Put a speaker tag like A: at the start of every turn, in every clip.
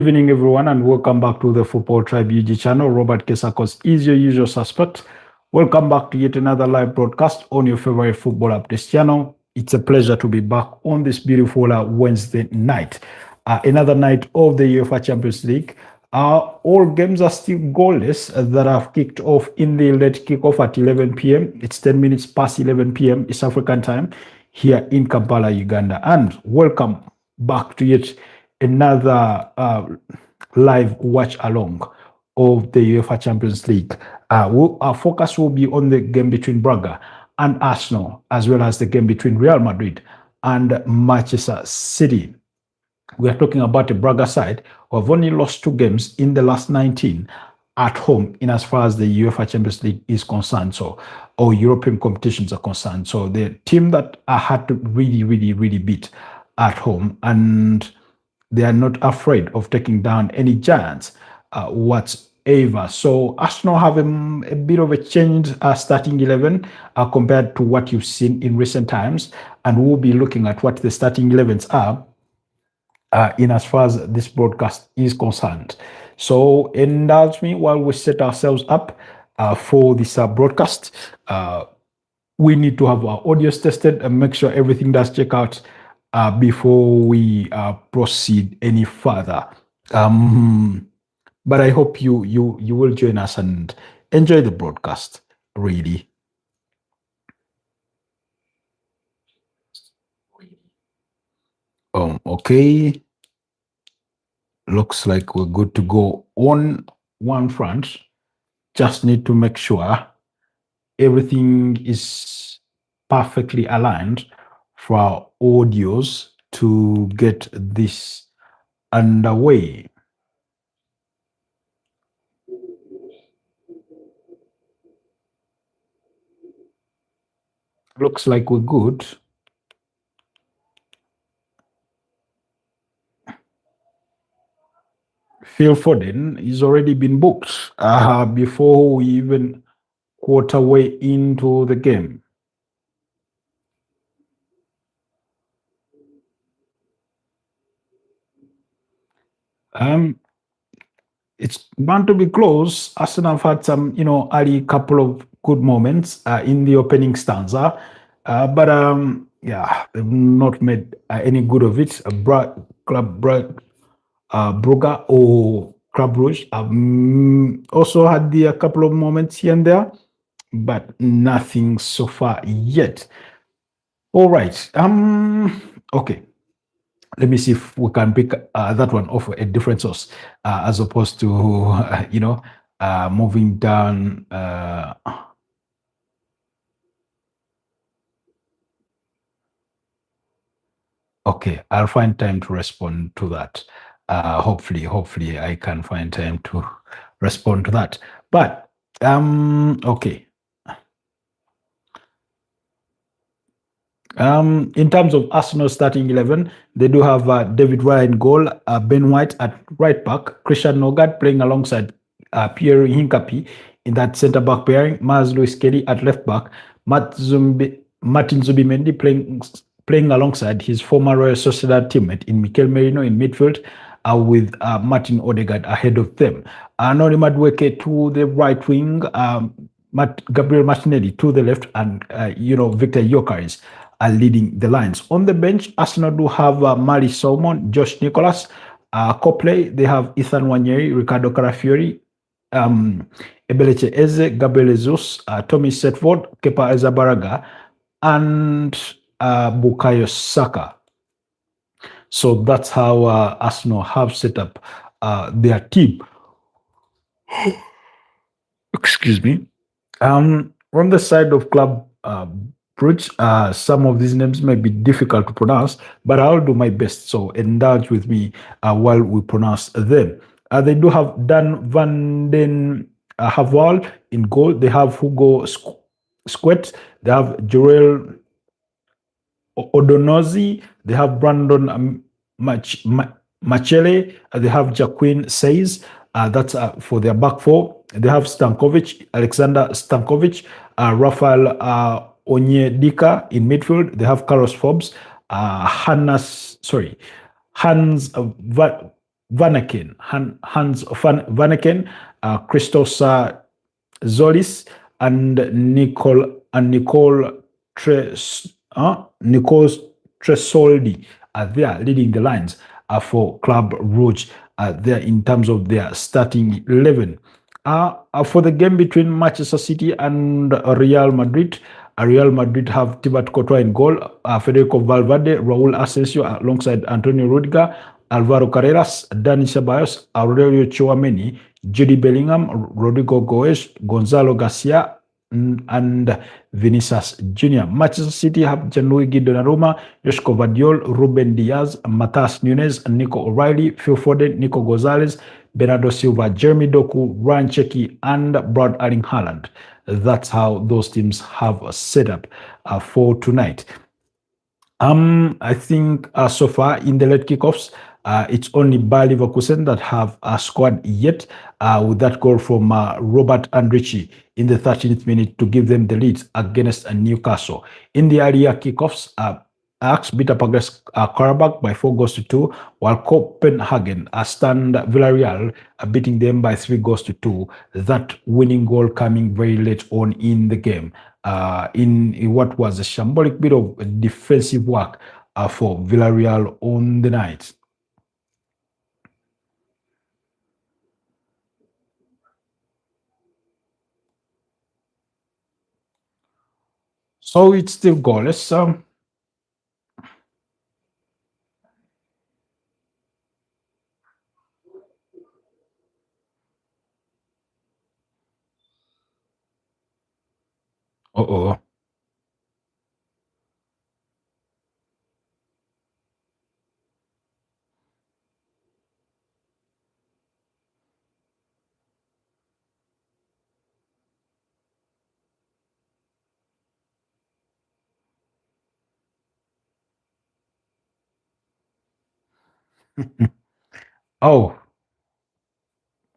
A: Evening, everyone, and welcome back to the Football Tribe UG channel. Robert Kesakos is your usual suspect. Welcome back to yet another live broadcast on your favorite football updates channel. It's a pleasure to be back on this beautiful Wednesday night. Another night of the UEFA Champions League. All games are still goalless that have kicked off in the late kickoff at 11 p.m. It's 10 minutes past 11 p.m. East African time here in Kampala, Uganda. And welcome back to yet another live watch along of the UEFA Champions League. Our focus will be on the game between Brugge and Arsenal, as well as the game between Real Madrid and Manchester City. We are talking about the Brugge side who have only lost 2 games in the last 19 at home in as far as the UEFA Champions League is concerned, or European competitions are concerned. So the team that I had to really beat at home, and they are not afraid of taking down any giants whatsoever. So Arsenal have a bit of a changed starting 11 compared to what you've seen in recent times, and we'll be looking at what the starting 11s are in as far as this broadcast is concerned. So indulge me while we set ourselves up for this broadcast. We need to have our audios tested and make sure everything does check out before we proceed any further. But I hope you will join us and enjoy the broadcast, really. Okay. Looks like we're good to go on one front. Just need to make sure everything is perfectly aligned for our audios to get this underway. Looks like we're good. Phil Foden is already been booked before we even quarter way into the game. It's bound to be close. Arsenal have had some, early couple of good moments in the opening stanza, but they've not made any good of it. Brugge or Club Rouge also had a couple of moments here and there, but nothing so far yet. All right. Okay. Let me see if we can pick that one off a different source as opposed to, moving down. Okay, I'll find time to respond to that. Hopefully I can find time to respond to that. But, okay. In terms of Arsenal starting 11, they do have David Raya in goal, Ben White at right back, Christian Nogard playing alongside Pierre Hincapi in that centre-back pairing, Maz Lewis Kelly at left back, Martin Zubimendi playing alongside his former Royal Sociedad teammate in Mikel Merino in midfield, with Martin Odegaard ahead of them. Noni Madueke to the right wing, Gabriel Martinelli to the left, and Victor Gyökeres are leading the lines. On the bench, Arsenal do have Mali Solomon, Josh Nicholas, Copley. They have Ethan Wanyeri, Ricardo Carafiori, Ebeleche Eze, Gabriel Jesus, Tommy Setford, Kepa Arrizabalaga, and Bukayo Saka. So that's how Arsenal have set up their team. Excuse me. On the side of Club Brugge, some of these names may be difficult to pronounce, but I'll do my best. So indulge with me while we pronounce them. They do have Dan van den Haval in goal. They have Hugo Squet. They have Joel Odonozi. They have Brandon Machele. They have Jacqueline Says. That's for their back four. They have Stankovic, Alexander Stankovic, Rafael Onyedika in midfield. They have Carlos Forbes, Hans Hans Vanaken, Christos Zolis, and Nicole Tresoldi are there leading the lines for Club Rouge there in terms of their starting 11. For the game between Manchester City and Real Madrid have Thibaut Courtois in goal, Federico Valverde, Raul Asensio alongside Antonio Rudiger, Alvaro Carreras, Dani Ceballos, Aurelio Chouameni, Jude Bellingham, Rodrigo Goes, Gonzalo Garcia, and Vinicius Jr. Manchester City have Gianluigi Donnarumma, Joshko Vadiol, Ruben Diaz, Matas Nunes, Nico O'Reilly, Phil Foden, Nico Gonzalez, Bernardo Silva, Jeremy Doku, Ryan Cherki, and Brad Erling Haaland. That's how those teams have set up for tonight. I think so far in the late kickoffs, it's only Bayer Leverkusen that have scored yet with that goal from Robert Andrici in the 13th minute to give them the lead against Newcastle. In the earlier kickoffs, Ajax beat up against Karabakh by 4-2, while Copenhagen stunned Villarreal, beating them by 3-2. That winning goal coming very late on in the game, in what was a shambolic bit of defensive work for Villarreal on the night. So it's still goalless. Uh-oh. Oh,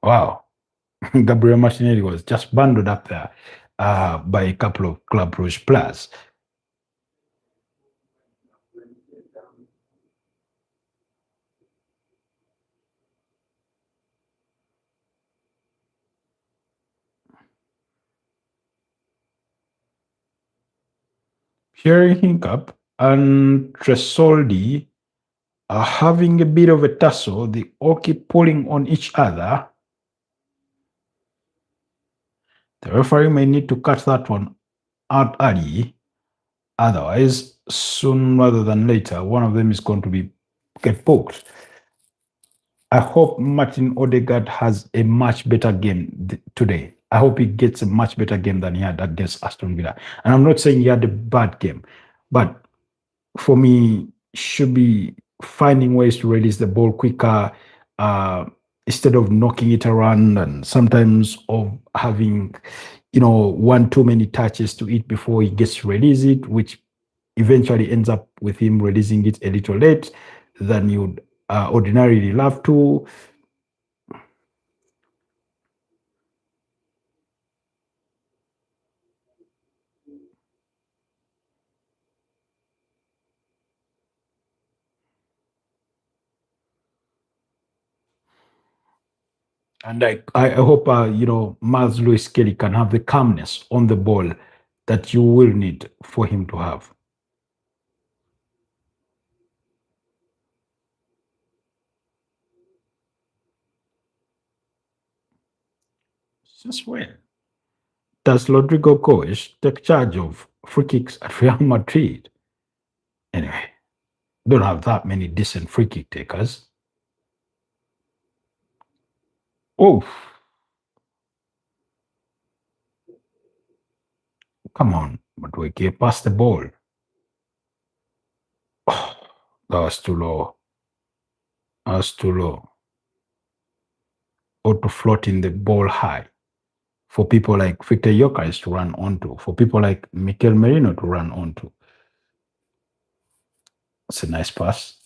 A: wow. Gabriel Martinelli was just bundled up there by a couple of Club Rouge players. Pierre Hincap and Tresoldi are having a bit of a tussle. They all keep pulling on each other. The referee may need to cut that one out early. Otherwise, soon rather than later, one of them is going to get poked. I hope Martin Odegaard has a much better game today. I hope he gets a much better game than he had against Aston Villa. And I'm not saying he had a bad game, but for me, should be finding ways to release the ball quicker instead of knocking it around, and sometimes of having, one too many touches to it before he gets to release it, which eventually ends up with him releasing it a little late than you'd ordinarily love to. And I hope, Miles Lewis Kelly can have the calmness on the ball that you will need for him to have. Since when does Rodrigo Goes take charge of free kicks at Real Madrid? Anyway, don't have that many decent free kick takers. Oh, come on, but we get past the ball. Oh, that was too low. That was too low. Or to floating the ball high for people like Victor Yokeres to run onto, for people like Mikel Merino to run onto. It's a nice pass.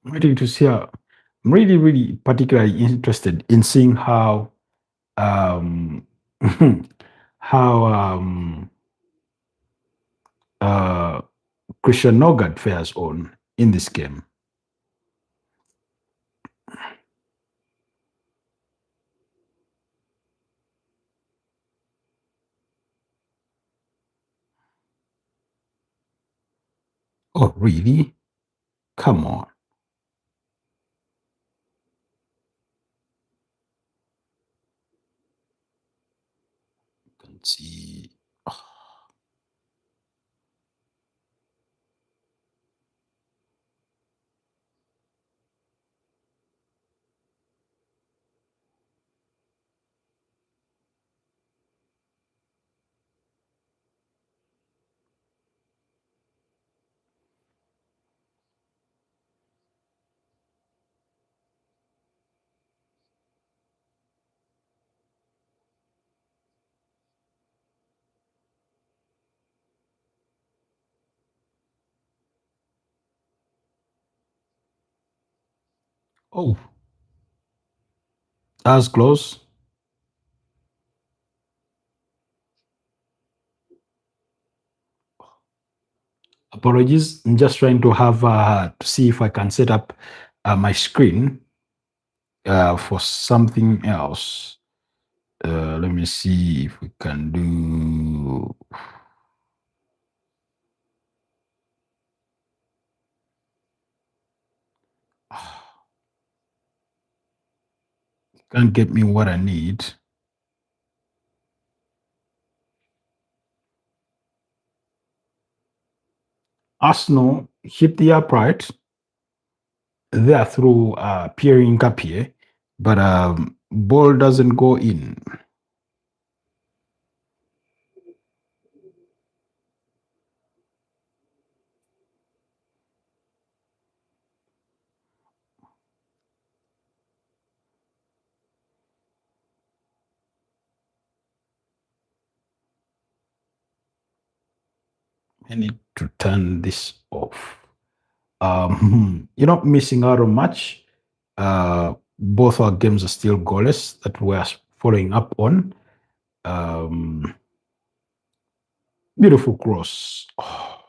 A: I'm waiting to see how. I'm really, really particularly interested in seeing how how Christian Nogard fares on in this game. Oh, really? Come on. Let's see. Oh, that's close. Apologies. I'm just trying to have to see if I can set up my screen for something else. Let me see if we can do. Can't get me what I need. Arsenal hit the upright there through Pierre Nkapie, but ball doesn't go in. I need to turn this off. You're not missing out on much. Both our games are still goalless that we're following up on. Beautiful cross. Oh,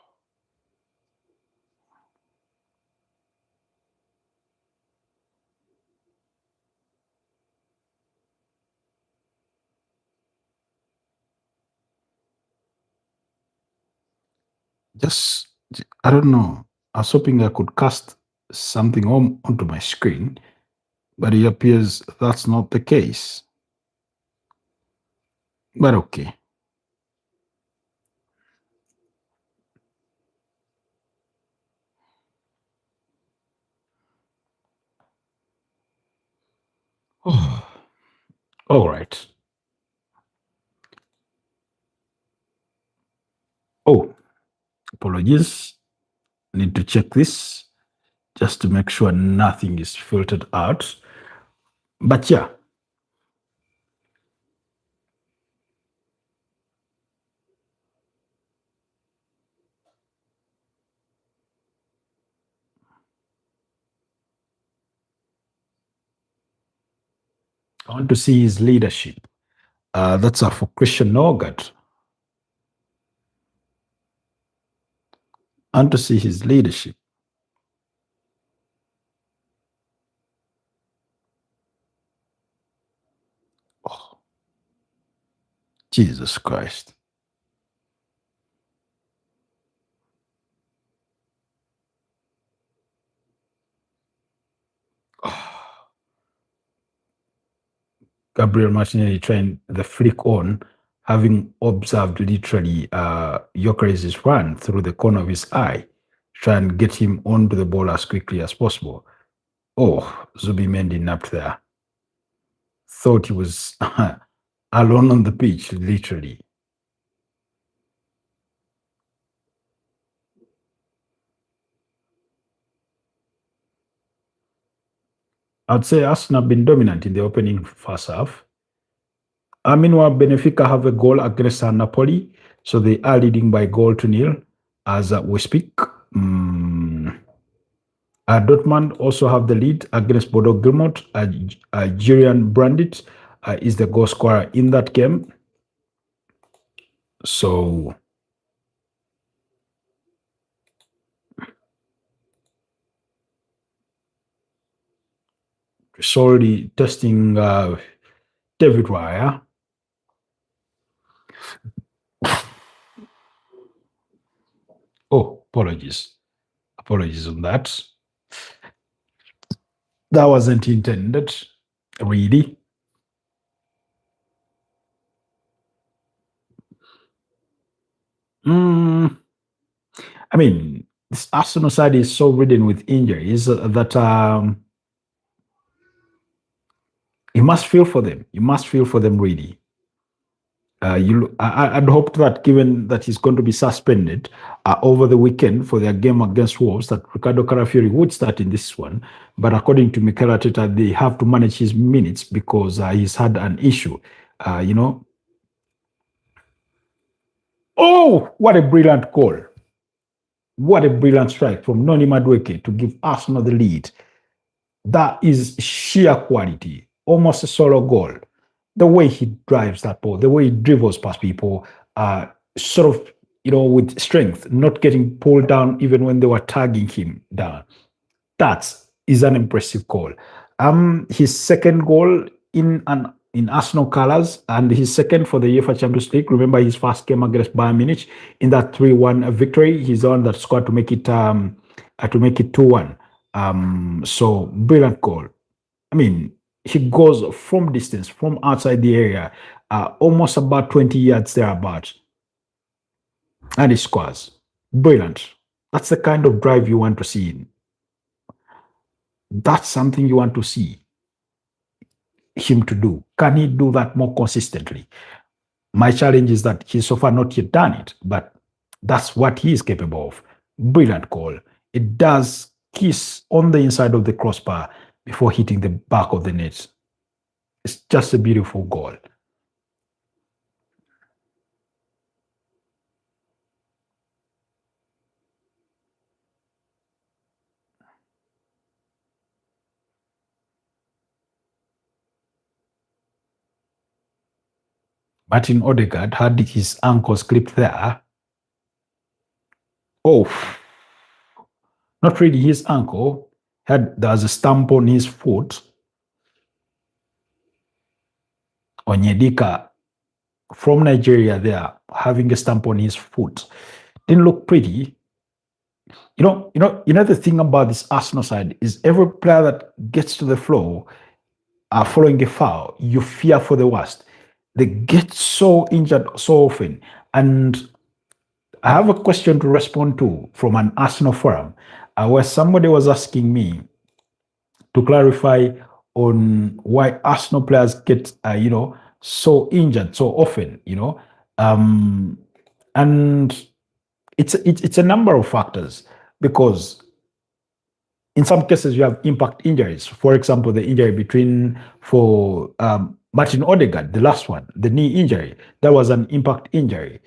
A: just, I don't know. I was hoping I could cast something onto my screen, but it appears that's not the case. But okay. Oh, all right. Oh, apologies. Need to check this just to make sure nothing is filtered out. But yeah. I want to see his leadership. That's for Christian Norgard. I want to see his leadership. Oh, Jesus Christ. Oh, Gabriel Martinelli trying the flick on, having observed literally Gyökeres's run through the corner of his eye, try and get him onto the ball as quickly as possible. Oh, Zubimendi napped there. Thought he was alone on the pitch, literally. I'd say Arsenal have been dominant in the opening first half. Meanwhile, Benfica have a goal against Napoli, so they are leading by goal to nil as we speak. Dortmund also have the lead against Bodo Glimt. Julian Brandit is the goal scorer in that game. So it's already testing David Raya. Oh, apologies. Apologies on that. That wasn't intended, really. I mean, this Arsenal side is so ridden with injuries that you must feel for them. You must feel for them, really. I'd hoped that, given that he's going to be suspended over the weekend for their game against Wolves, that Ricardo Carafiori would start in this one. But according to Mikel Arteta, they have to manage his minutes because he's had an issue. Oh, what a brilliant goal! What a brilliant strike from Noni Madueke to give Arsenal the lead. That is sheer quality, almost a solo goal. The way he drives that ball, the way he dribbles past people, sort of, with strength, not getting pulled down even when they were tagging him down. That is an impressive goal. His second goal in Arsenal colours and his second for the UEFA Champions League. Remember his first game against Bayern Munich in that 3-1 victory. He's the one that scored to make it 2-1. So brilliant goal. I mean, he goes from distance, from outside the area, almost about 20 yards thereabouts, and he scores. Brilliant. That's the kind of drive you want to see. That's something you want to see him to do. Can he do that more consistently? My challenge is that he's so far not yet done it, but that's what he is capable of. Brilliant goal. It does kiss on the inside of the crossbar before hitting the back of the net. It's just a beautiful goal. Martin Odegaard had his ankles clipped there. Oh, not really his ankle. There was a stamp on his foot. Onyedika from Nigeria there, having a stamp on his foot. Didn't look pretty. The thing about this Arsenal side is every player that gets to the floor following a foul, you fear for the worst. They get so injured so often. And I have a question to respond to from an Arsenal forum where somebody was asking me to clarify on why Arsenal players get, so injured so often, and it's a number of factors, because in some cases you have impact injuries. For example, the injury for Martin Odegaard, the last one, the knee injury, that was an impact injury.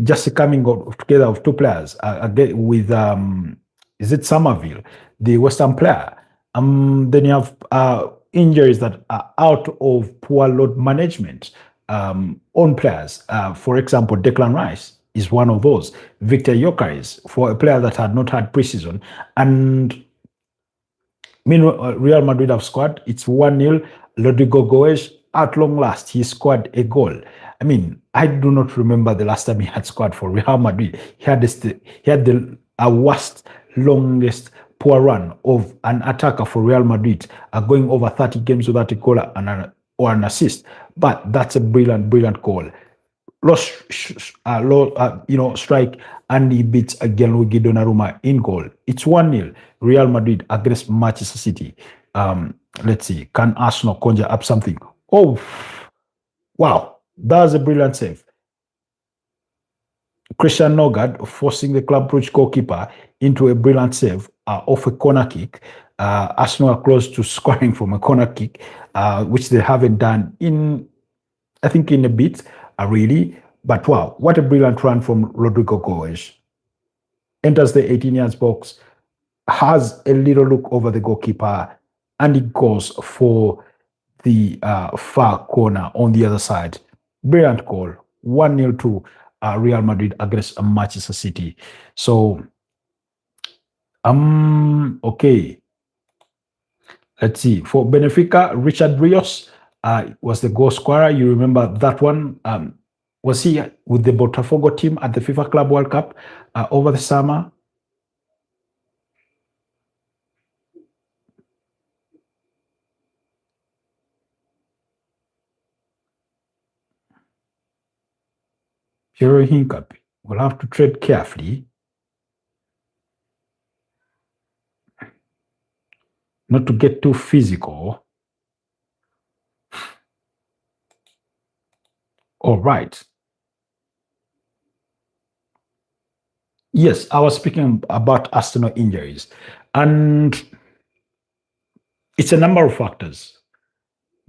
A: Just coming together of two players with is it Somerville, the Western player. Then you have injuries that are out of poor load management on players. For example, Declan Rice is one of those. Victor Gyökeres, for a player that had not had preseason. And meanwhile, Real Madrid have scored. It's 1-0. Rodrigo Goes, at long last, he scored a goal. I mean, I do not remember the last time he had scored for Real Madrid. He had the worst, longest poor run of an attacker for Real Madrid, going over 30 games without a goal or an assist. But that's a brilliant, brilliant goal. Strike, and he beats Gianluigi Donnarumma in goal. It's 1-0. Real Madrid against Manchester City. Let's see. Can Arsenal conjure up something? Oh, wow. That's a brilliant save. Christian Nogard forcing the Club Brugge goalkeeper into a brilliant save off a corner kick. Arsenal are close to scoring from a corner kick, which they haven't done in a bit, really. But wow, what a brilliant run from Rodrigo Goes. Enters the 18 yards box, has a little look over the goalkeeper, and it goes for the far corner on the other side. Brilliant goal. 1-0 to Real Madrid against Manchester City. So, okay. Let's see. For Benfica, Richard Rios was the goal scorer. You remember that one? Was he with the Botafogo team at the FIFA Club World Cup over the summer? Piero Hincapi. We'll have to tread carefully, not to get too physical. All right. Yes, I was speaking about Arsenal injuries, and it's a number of factors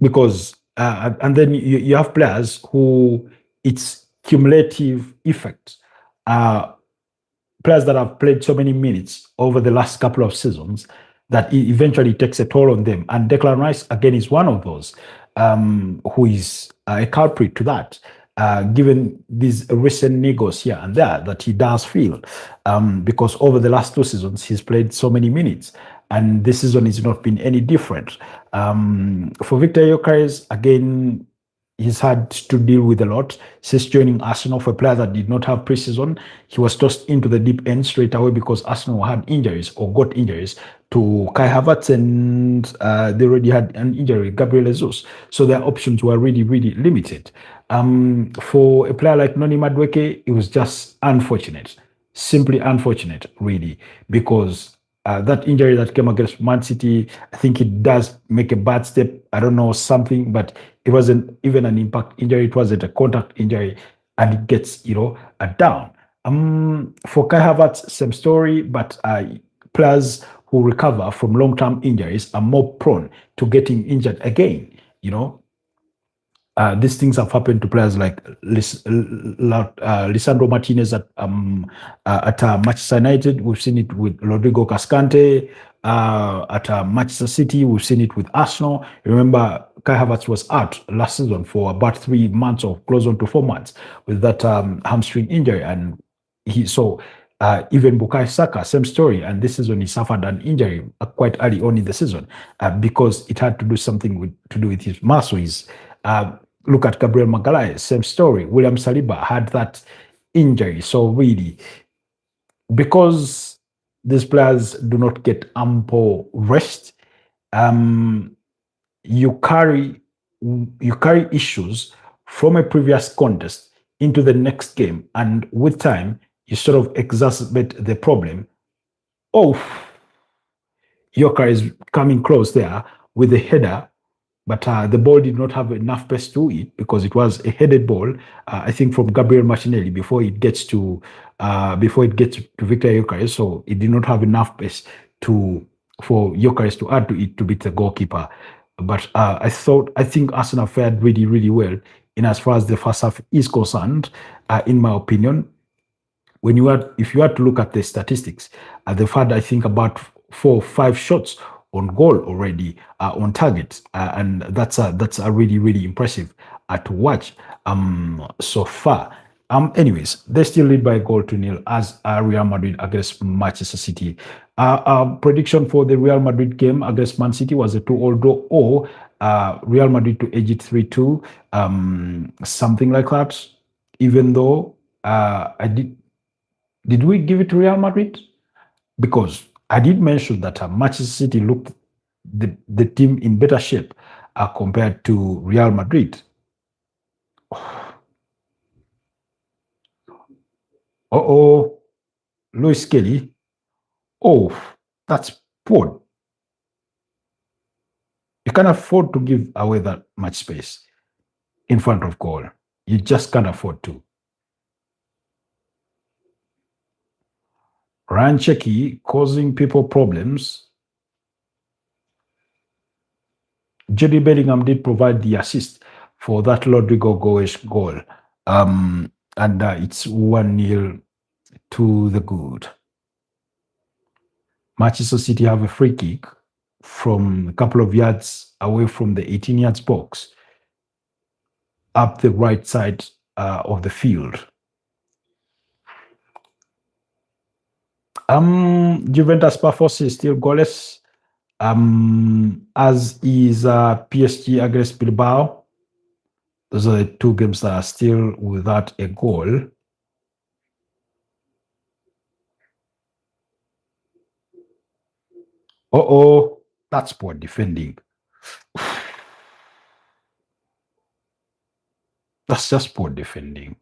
A: because, and then you have players who it's cumulative effect. Players that have played so many minutes over the last couple of seasons that it eventually takes a toll on them. And Declan Rice, again, is one of those who is a culprit to that, given these recent niggles here and there that he does feel. Because over the last 2 seasons, he's played so many minutes. And this season has not been any different. For Victor Gyökeres, again, he's had to deal with a lot since joining Arsenal. For a player that did not have preseason, he was tossed into the deep end straight away because Arsenal had injuries or got injuries to Kai Havertz, and they already had an injury, Gabriel Jesus. So their options were really, really limited. For a player like Noni Madueke, it was just unfortunate, simply unfortunate, really, because that injury that came against Man City, I think it does make a bad step. I don't know, something, but it wasn't even an impact injury. It wasn't a contact injury, and it gets, down. For Kai Havertz, same story, but players who recover from long-term injuries are more prone to getting injured again, these things have happened to players like Lisandro Martinez at Manchester United. We've seen it with Rodrigo Cascante at Manchester City. We've seen it with Arsenal. Remember, Kai Havertz was out last season for about 3 months or close on to 4 months with that hamstring injury, and even Bukayo Saka, same story. And this season he suffered an injury quite early on in the season because it had to do something to do with his muscles. Look at Gabriel Magalhaes, same story. William Saliba had that injury. So really, because these players do not get ample rest, you carry issues from a previous contest into the next game, and with time, you sort of exacerbate the problem. Yoka is coming close there with the header, but the ball did not have enough pace to it because it was a headed ball, I think, from Gabriel Martinelli before it gets to Victor Gyökeres. So it did not have enough pace for Gyökeres to add to it to beat the goalkeeper. But I think Arsenal fared really, really well in as far as the first half is concerned, in my opinion. If you had to look at the statistics, they've had, I think, about 4 or 5 shots on goal already on target, and that's a really, really impressive to watch so far. Anyways, they still lead by a goal to nil as Real Madrid against Manchester City. Our prediction for the Real Madrid game against Man City was a 2-all draw, or Real Madrid to edge it 3-2, something like that. Even though did we give it to Real Madrid? Because I did mention that Manchester City looked the team in better shape compared to Real Madrid. Luis Kelly. That's poor. You can't afford to give away that much space in front of goal. You just can't afford to. Ryan Checky causing people problems. Jude Bellingham did provide the assist for that Rodrigo Goes goal. And it's 1-0 to the good. Manchester City have a free kick from a couple of yards away from the 18 yards box, up the right side of the field. Juventus perforce is still goalless, as is PSG against Bilbao. Those are the two games that are still without a goal. That's poor defending. That's just poor defending.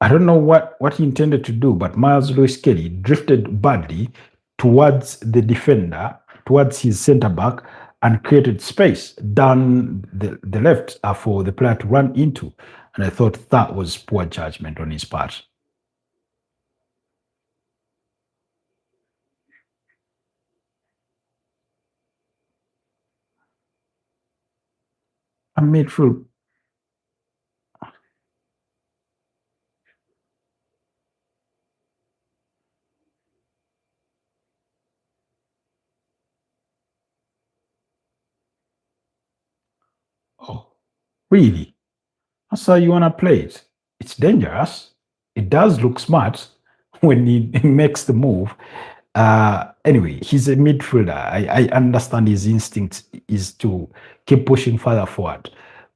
A: I don't know what he intended to do, but Miles Lewis Kelly drifted badly towards the defender, towards his center back, and created space down the left for the player to run into. And I thought that was poor judgment on his part. A midfield. Oh, really? That's how you want to play it? It's dangerous. It does look smart when he makes the move. Anyway, he's a midfielder. I understand his instinct is to keep pushing further forward,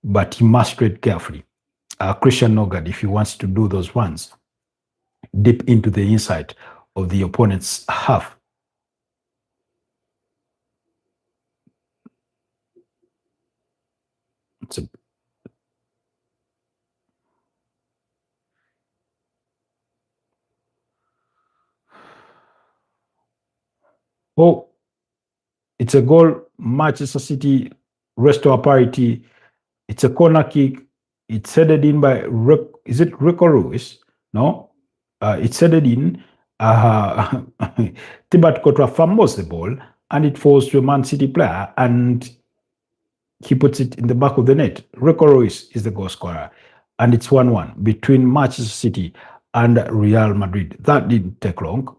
A: but he must tread carefully. Christian Nogard, if he wants to do those runs deep into the inside of the opponent's half. It's a goal. Manchester City restore parity. It's a corner kick. It's headed in by is it Rico Ruiz? No, it's headed in. Thibaut Courtois fumbles the ball and it falls to a Man City player and he puts it in the back of the net. Rico Ruiz is the goal scorer, and it's 1-1 between Manchester City and Real Madrid. That didn't take long.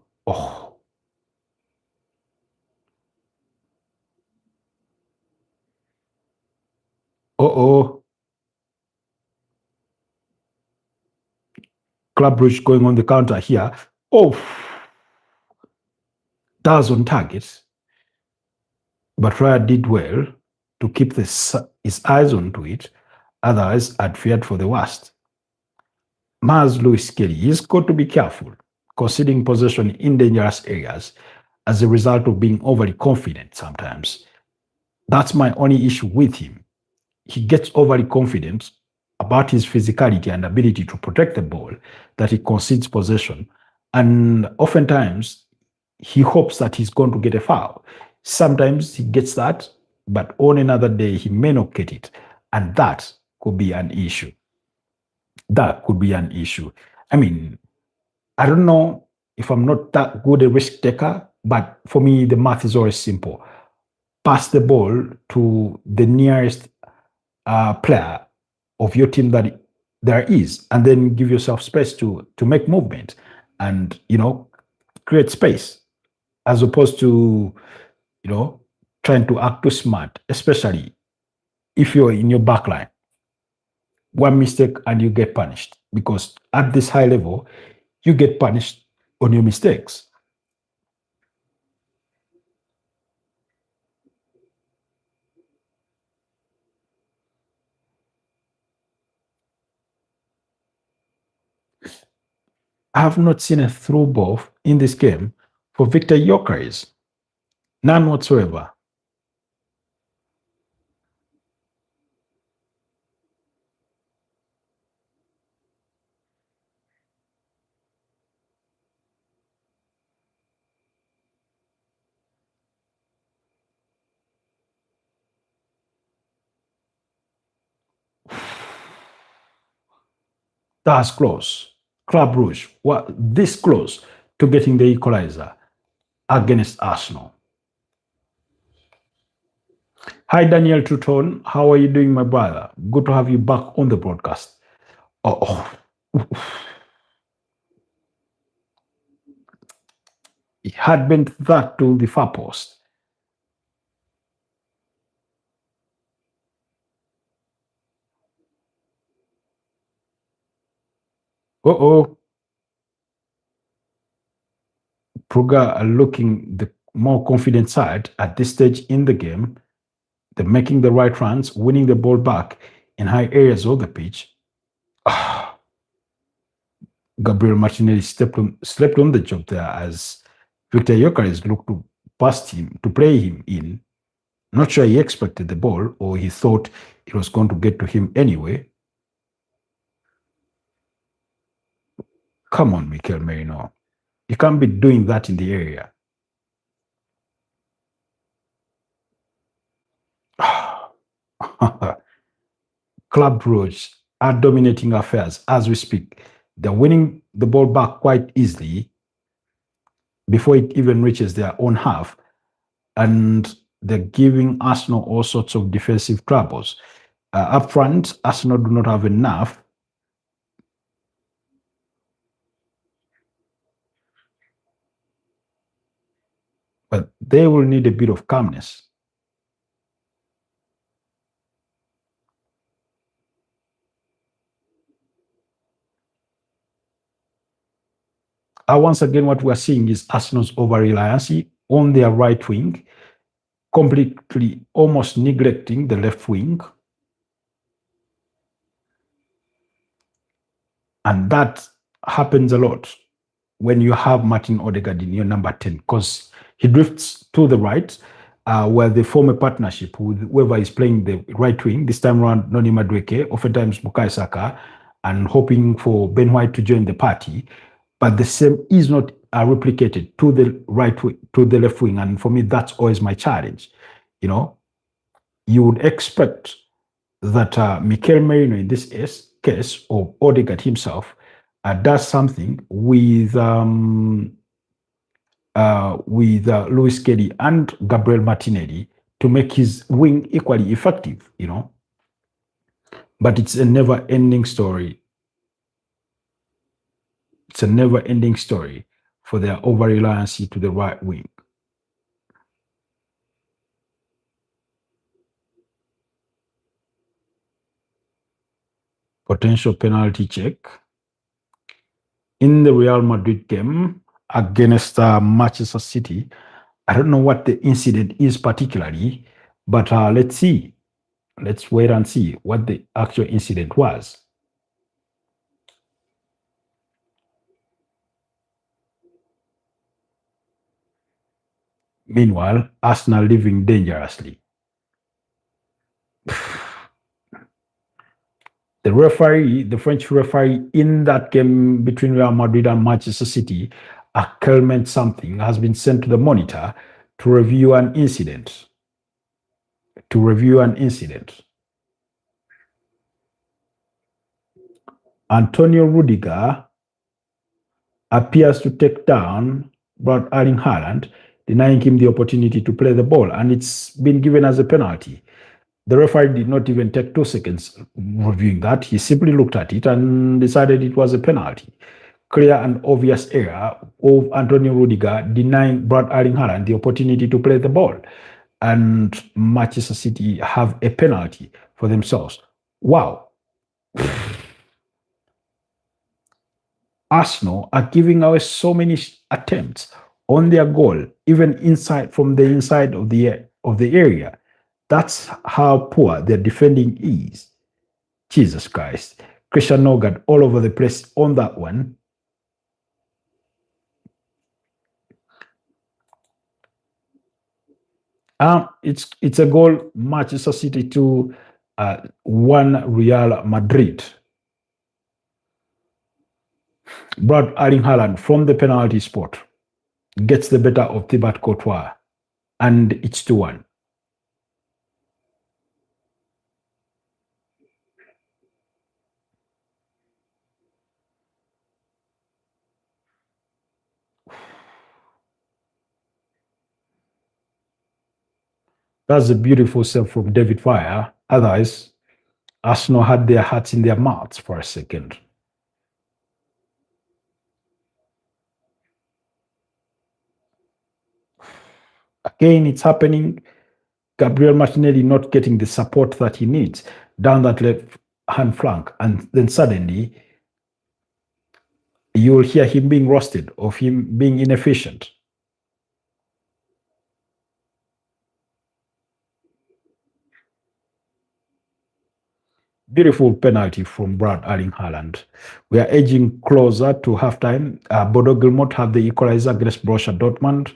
A: Club Brugge going on the counter here. That was on target. But Raya did well to keep his eyes onto it. Otherwise, I'd feared for the worst. Miles Lewis Kelly, he's got to be careful conceding possession in dangerous areas as a result of being overly confident sometimes. That's my only issue with him. He gets overly confident about his physicality and ability to protect the ball that he concedes possession. And oftentimes, he hopes that he's going to get a foul. Sometimes he gets that, but on another day, he may not get it. And that could be an issue. That could be an issue. I mean, I don't know if I'm not that good a risk taker, but for me, the math is always simple. Pass the ball to the nearest player of your team that there is, and then give yourself space to make movement and, create space, as opposed to, trying to act too smart, especially if you're in your backline. One mistake and you get punished, because at this high level, you get punished on your mistakes. I have not seen a through ball in this game for Victor Gyökeres. None whatsoever. That's close. Club Brugge, this close to getting the equalizer against Arsenal. Hi, Daniel Truton. How are you doing, my brother? Good to have you back on the broadcast. He had bent that to the far post. Uh-oh. Brugge are looking the more confident side at this stage in the game. They're making the right runs, winning the ball back in high areas of the pitch. Gabriel Martinelli slept on the job there as Victor Gyökeres looked to past him, to play him in. Not sure he expected the ball or he thought it was going to get to him anyway. Come on, Mikel Merino. You can't be doing that in the area. Club Brugge are dominating affairs as we speak. They're winning the ball back quite easily before it even reaches their own half. And they're giving Arsenal all sorts of defensive troubles. Up front, Arsenal do not have enough. But they will need a bit of calmness. Once again, what we're seeing is Arsenal's over-reliance on their right wing, completely almost neglecting the left wing. And that happens a lot when you have Martin Odegaard in your number 10, because he drifts to the right, where they form a partnership with whoever is playing the right wing, this time around Noni Madueke, oftentimes Bukayo Saka, and hoping for Ben White to join the party. But the same is not replicated to the right wing, to the left wing. And for me, that's always my challenge. You know, you would expect that Mikel Merino in this case, or Odegaard himself, does something with Luis Kelly and Gabriel Martinelli to make his wing equally effective, you know. But it's a never-ending story. It's a never-ending story for their over-reliance to the right wing. Potential penalty check in the Real Madrid game against Manchester City. I don't know what the incident is particularly, but let's see. Let's wait and see what the actual incident was. Meanwhile, Arsenal living dangerously. The referee, the French referee in that game between Real Madrid and Manchester City, Clement something, has been sent to the monitor to review an incident. Antonio Rudiger appears to take down Brad Erling Haaland, denying him the opportunity to play the ball, and it's been given as a penalty. The referee did not even take 2 seconds reviewing that. He simply looked at it and decided it was a penalty. Clear and obvious error of Antonio Rudiger denying Brad Erling Haaland the opportunity to play the ball. And Manchester City have a penalty for themselves. Wow. Arsenal are giving away so many attempts on their goal, even inside from the inside of the area. That's how poor their defending is. Jesus Christ. Christian Nogard all over the place on that one. It's a goal, Manchester City to 1 Real Madrid. Brad Erling Haaland from the penalty spot gets the better of Thibaut Courtois, and it's 2-1. That's a beautiful save from David Villa. Otherwise, Arsenal had their hearts in their mouths for a second. Again, it's happening. Gabriel Martinelli not getting the support that he needs down that left hand flank. And then suddenly, you'll hear him being roasted, of him being inefficient. Beautiful penalty from Brad Erling Haaland. We are edging closer to halftime. Bodo Gilmot had the equalizer against Borussia Dortmund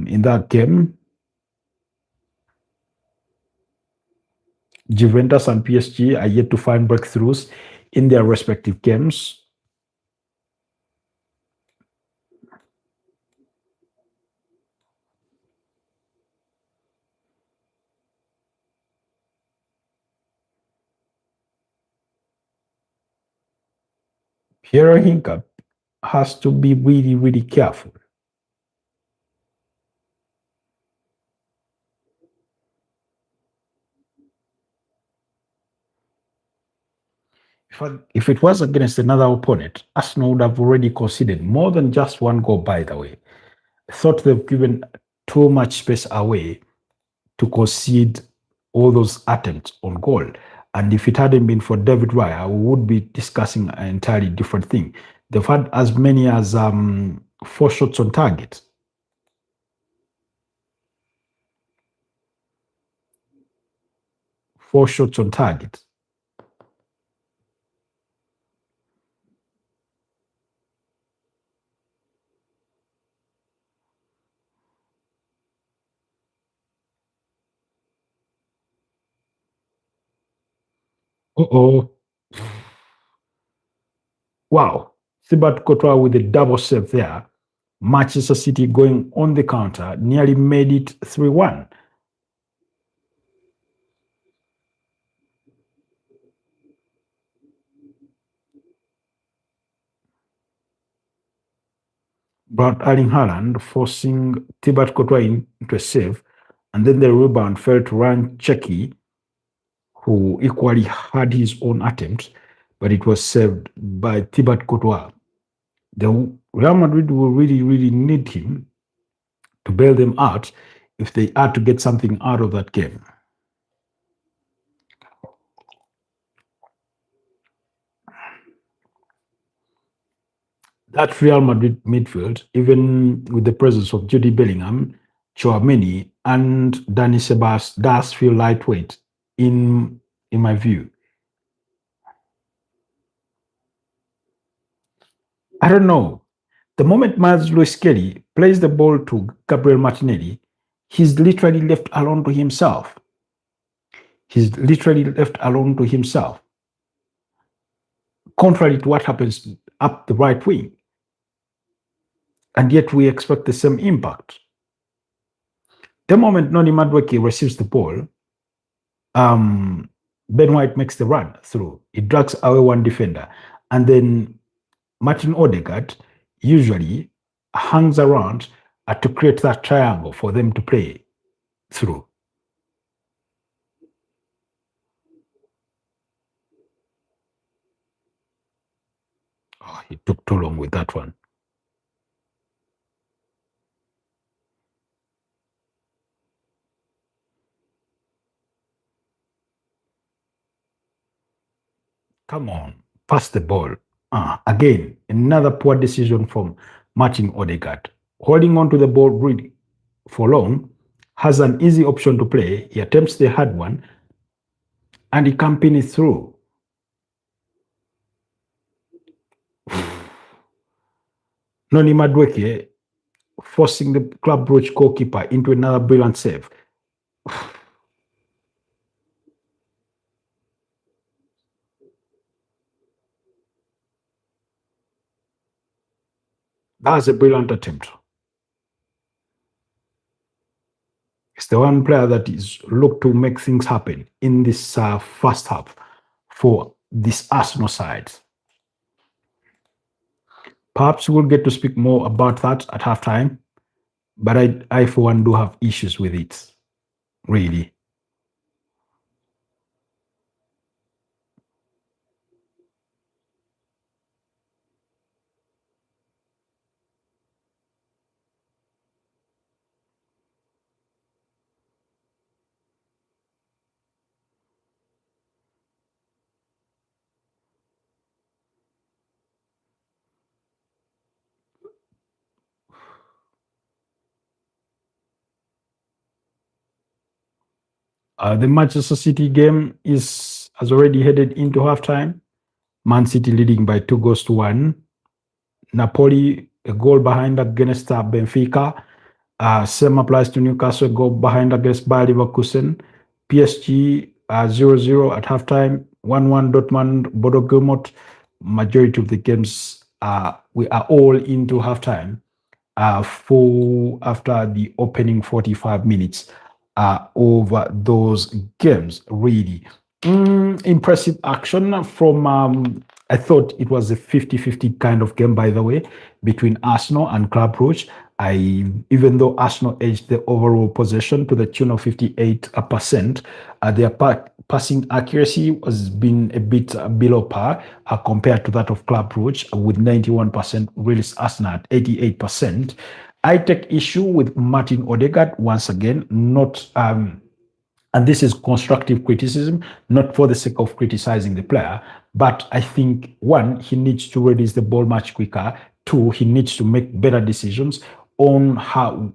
A: in that game. Juventus and PSG are yet to find breakthroughs in their respective games. Pierre Hincap has to be really, really careful. If it was against another opponent, Arsenal would have already conceded more than just one goal, by the way. I thought they've given too much space away to concede all those attempts on goal. And if it hadn't been for David Raya, we would be discussing an entirely different thing. They've had as many as 4 shots on target. Four shots on target. Uh-oh. Wow. Thibaut Courtois with a double save there. Manchester City going on the counter, nearly made it 3-1. But Erling Haaland forcing Thibaut Courtois into a save, and then the rebound fell to Ryan Cherki, who equally had his own attempt, but it was saved by Thibaut Courtois. The Real Madrid will really, really need him to bail them out if they are to get something out of that game. That Real Madrid midfield, even with the presence of Jude Bellingham, Chouameni, and Dani Ceballos, does feel lightweight in my view. I don't know. The moment Miles Lewis Kelly plays the ball to Gabriel Martinelli, he's literally left alone to himself. He's literally left alone to himself. Contrary to what happens up the right wing. And yet we expect the same impact. The moment Noni Madueke receives the ball, Ben White makes the run through. He drags away one defender. And then Martin Odegaard usually hangs around to create that triangle for them to play through. Oh, he took too long with that one. Come on, pass the ball. Again, another poor decision from Martin Odegaard. Holding on to the ball really for long, has an easy option to play. He attempts the hard one, and he can't pin it through. Noni Madueke forcing the Club Brugge goalkeeper into another brilliant save. That was a brilliant attempt. It's the one player that is looked to make things happen in this first half for this Arsenal side. Perhaps we'll get to speak more about that at halftime, but I for one, do have issues with it, really. The Manchester City game has already headed into halftime. Man City leading by 2-1. Napoli a goal behind against Benfica. Same applies to Newcastle, goal behind against Bayer Leverkusen. PSG 0-0 at halftime. 1-1 Dortmund, Bodo Glimt. Majority of the games we are all into halftime. Full after the opening 45 minutes over those games. Really impressive action from I thought it was a 50-50 kind of game, by the way, between Arsenal and Club Brugge. Even though Arsenal edged the overall possession to the tune of 58%, their passing accuracy has been a bit below par compared to that of Club Brugge with 91%, whereas Arsenal at 88%. I take issue with Martin Odegaard once again, not and this is constructive criticism, not for the sake of criticizing the player, but I think one, he needs to release the ball much quicker. Two, he needs to make better decisions on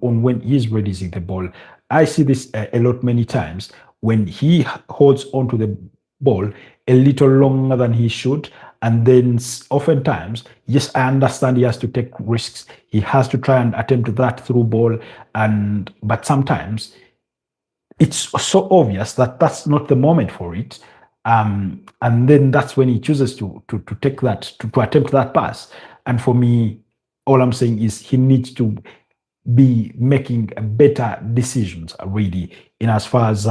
A: when he's releasing the ball. I see this a lot many times when he holds onto the ball a little longer than he should. And then oftentimes, yes, I understand he has to take risks. He has to try and attempt that through ball. But sometimes it's so obvious that that's not the moment for it. And then that's when he chooses to take that, to attempt that pass. And for me, all I'm saying is he needs to be making better decisions, really, in as far as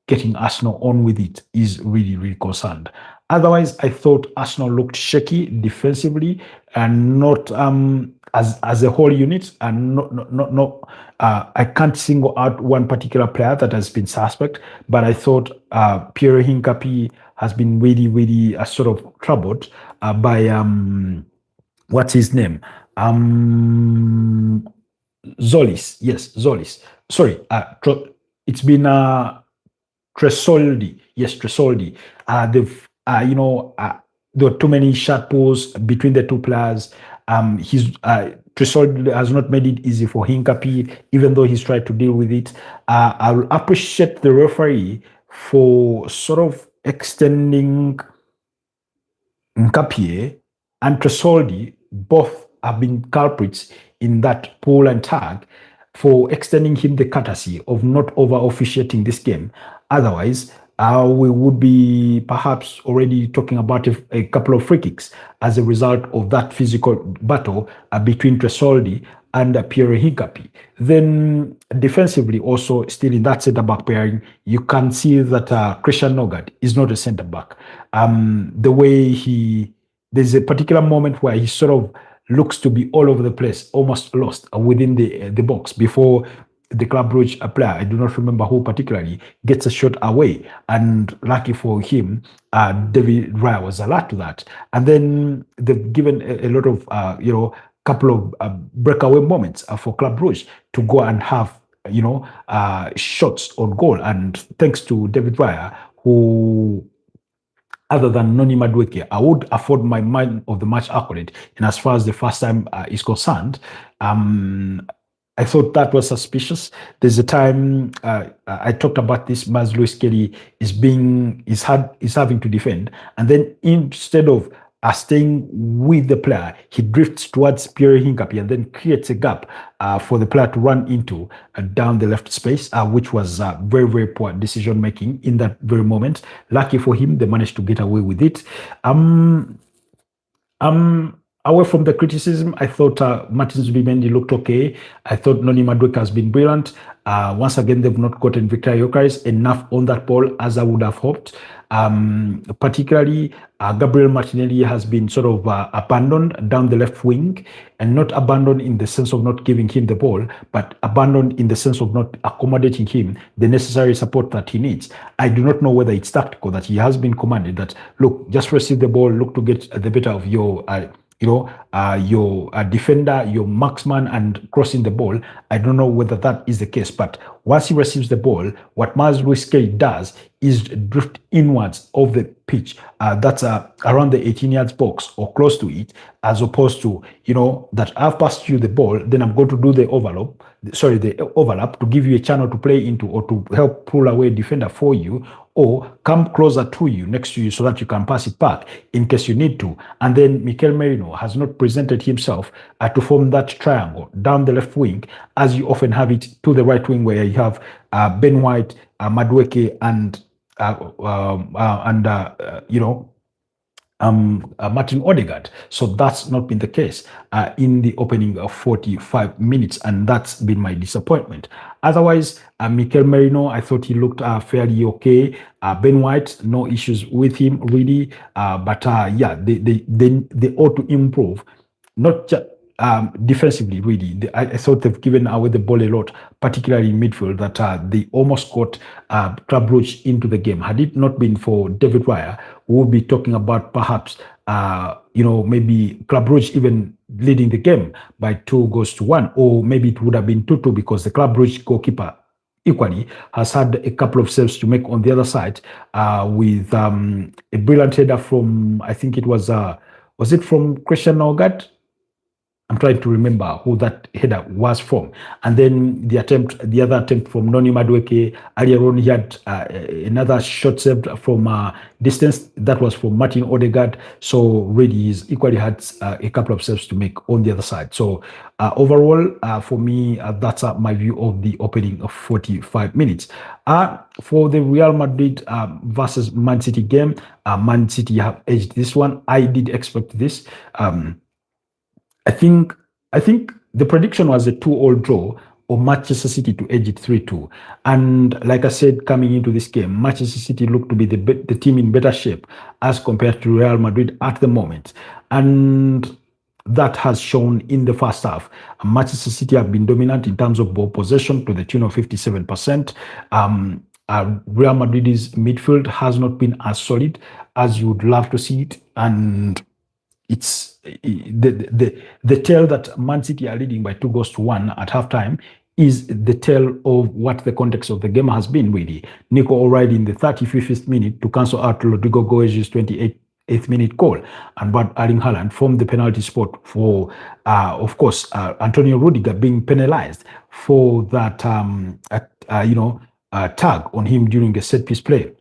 A: getting Arsenal on with it is really, really concerned. Otherwise, I thought Arsenal looked shaky defensively and not as a whole unit, and not I can't single out one particular player that has been suspect, but I thought Pierre Hincapié has been really, really sort of troubled by what's his name? Zolis. Yes, Zolis. Sorry, it's been Tresoldi. Yes, Tresoldi. There were too many shot pulls between the two players. Tresoldi has not made it easy for Hincapié, even though he's tried to deal with it. I will appreciate the referee for sort of extending Hincapié and Tresoldi. Both have been culprits in that pull and tag for extending him the courtesy of not over officiating this game. Otherwise, we would be perhaps already talking about a couple of free kicks as a result of that physical battle between Tresoldi and Pierre Hincapié. Then defensively, also still in that centre-back pairing, you can see that Christian Nogard is not a centre-back. The way there's a particular moment where he sort of looks to be all over the place, almost lost within the box before the Club Brugge player, I do not remember who particularly, gets a shot away. And lucky for him, David Raya was alert to that. And then they've given a lot of, couple of breakaway moments for Club Brugge to go and have, shots on goal. And thanks to David Raya, who, other than Noni Madueke, I would afford my man of the match accolade. And as far as the first time is concerned, I thought that was suspicious. There's a time I talked about this. Maz Lewis Kelly is having to defend, and then instead of staying with the player, he drifts towards Pierre Hincapié and then creates a gap for the player to run into down the left space, which was very, very poor decision making in that very moment. Lucky for him, they managed to get away with it. Away from the criticism, I thought Martin Zubimendi looked okay. I thought Noni Madueke has been brilliant. Once again, they've not gotten Victor Gyökeres enough on that ball as I would have hoped. Particularly, Gabriel Martinelli has been sort of abandoned down the left wing, and not abandoned in the sense of not giving him the ball, but abandoned in the sense of not accommodating him the necessary support that he needs. I do not know whether it's tactical that he has been commanded that, look, just receive the ball, look to get the better of your your defender, your marksman, and crossing the ball. I don't know whether that is the case, but once he receives the ball, what Miles Lewis Skelly does is drift inwards of the pitch. That's around the 18 yards box or close to it, as opposed to, that I've passed you the ball, then I'm going to do the overlap to give you a channel to play into or to help pull away a defender for you, or come closer to you, next to you, so that you can pass it back in case you need to. And then Mikel Merino has not presented himself to form that triangle down the left wing, as you often have it to the right wing, where you have Ben White, Madueke, and Martin Odegaard. So that's not been the case in the opening of 45 minutes, and that's been my disappointment. Otherwise, Mikel Merino, I thought he looked fairly okay. Ben White, no issues with him really, but they ought to improve, not just defensively, really. I thought they've given away the ball a lot, particularly in midfield, that they almost got Club Brugge into the game. Had it not been for David Raya, we would be talking about perhaps, maybe Club Brugge even leading the game by 2-1, or maybe it would have been 2-2 because the Club Brugge goalkeeper equally has had a couple of saves to make on the other side, with a brilliant header from, I think it was it from Christian Norgard? I'm trying to remember who that header was from. And then the other attempt from Noni Madueke. Earlier on, he had another shot saved from distance. That was from Martin Odegaard. So really, he's equally had a couple of saves to make on the other side. So overall, for me, that's my view of the opening of 45 minutes. For the Real Madrid versus Man City game, Man City have edged this one. I did expect this. I think the prediction was a 2-2 draw, or Manchester City to edge it 3-2. And like I said, coming into this game, Manchester City looked to be the team in better shape as compared to Real Madrid at the moment. And that has shown in the first half. Manchester City have been dominant in terms of ball possession to the tune of 57%. Real Madrid's midfield has not been as solid as you would love to see it. And it's the tale that Man City are leading by 2-1 at halftime is the tale of what the context of the game has been, really. Nico O'Reilly in the 35th minute to cancel out Rodrigo Goez's 28th minute goal, and but Erling Haaland from the penalty spot for, of course, Antonio Rudiger being penalized for that, tag on him during a set-piece play.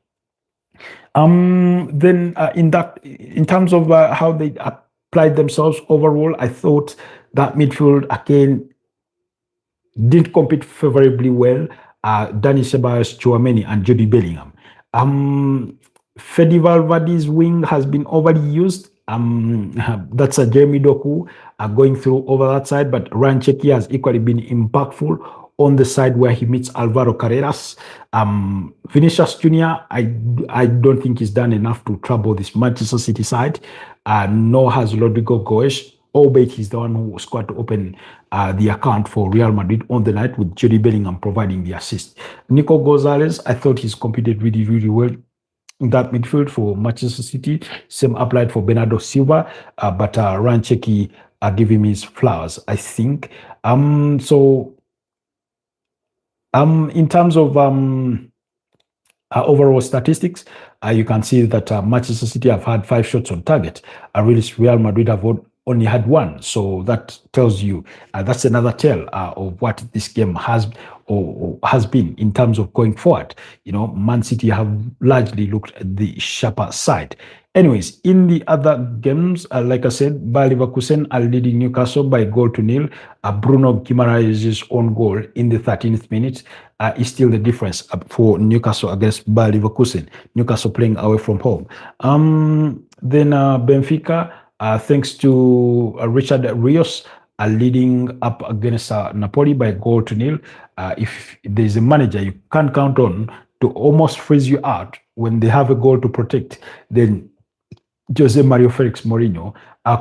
A: Then in terms of how they applied themselves overall, I thought that midfield again didn't compete favorably well. Dani Ceballos, Chouameni, and Jude Bellingham. Fede Valverde's wing has been overly used. That's Jeremy Doku going through over that side, but Ryan Cherki has equally been impactful on the side where he meets Alvaro Carreras. Vinicius Jr., I don't think he's done enough to trouble this Manchester City side, nor has Rodrigo Goes, albeit he's the one who scored to open the account for Real Madrid on the night, with Jude Bellingham providing the assist. Nico Gonzalez, I thought he's competed really, really well in that midfield for Manchester City. Same applied for Bernardo Silva, but Ryan Cherki give him his flowers, I think. In terms of overall statistics, you can see that Manchester City have had 5 shots on target. Real Madrid have only had 1. So that tells you, that's another tale of what this game has been in terms of going forward. Man City have largely looked at the sharper side. Anyways, in the other games, like I said, Bayer Leverkusen are leading Newcastle by 1-0. Bruno Guimaraes' own goal in the 13th minute is still the difference for Newcastle against Bayer Leverkusen. Newcastle playing away from home. Then Benfica, thanks to Richard Rios, are leading up against Napoli by 0-0. If there's a manager you can't count on to almost freeze you out when they have a goal to protect, then Jose Mario Felix Mourinho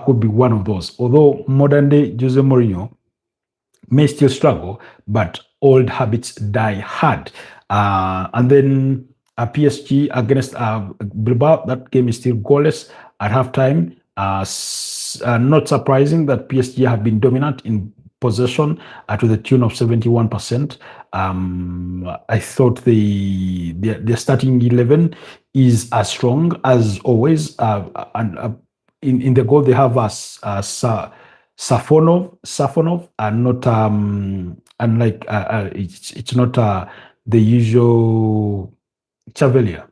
A: could be one of those. Although modern day Jose Mourinho may still struggle, but old habits die hard. And then PSG against Bilbao, that game is still goalless at halftime. it's not surprising that PSG have been dominant in possession to the tune of 71%. I thought their starting 11 is as strong as always. And in the goal, they have Safonov, and not unlike it's not the usual Chevalier.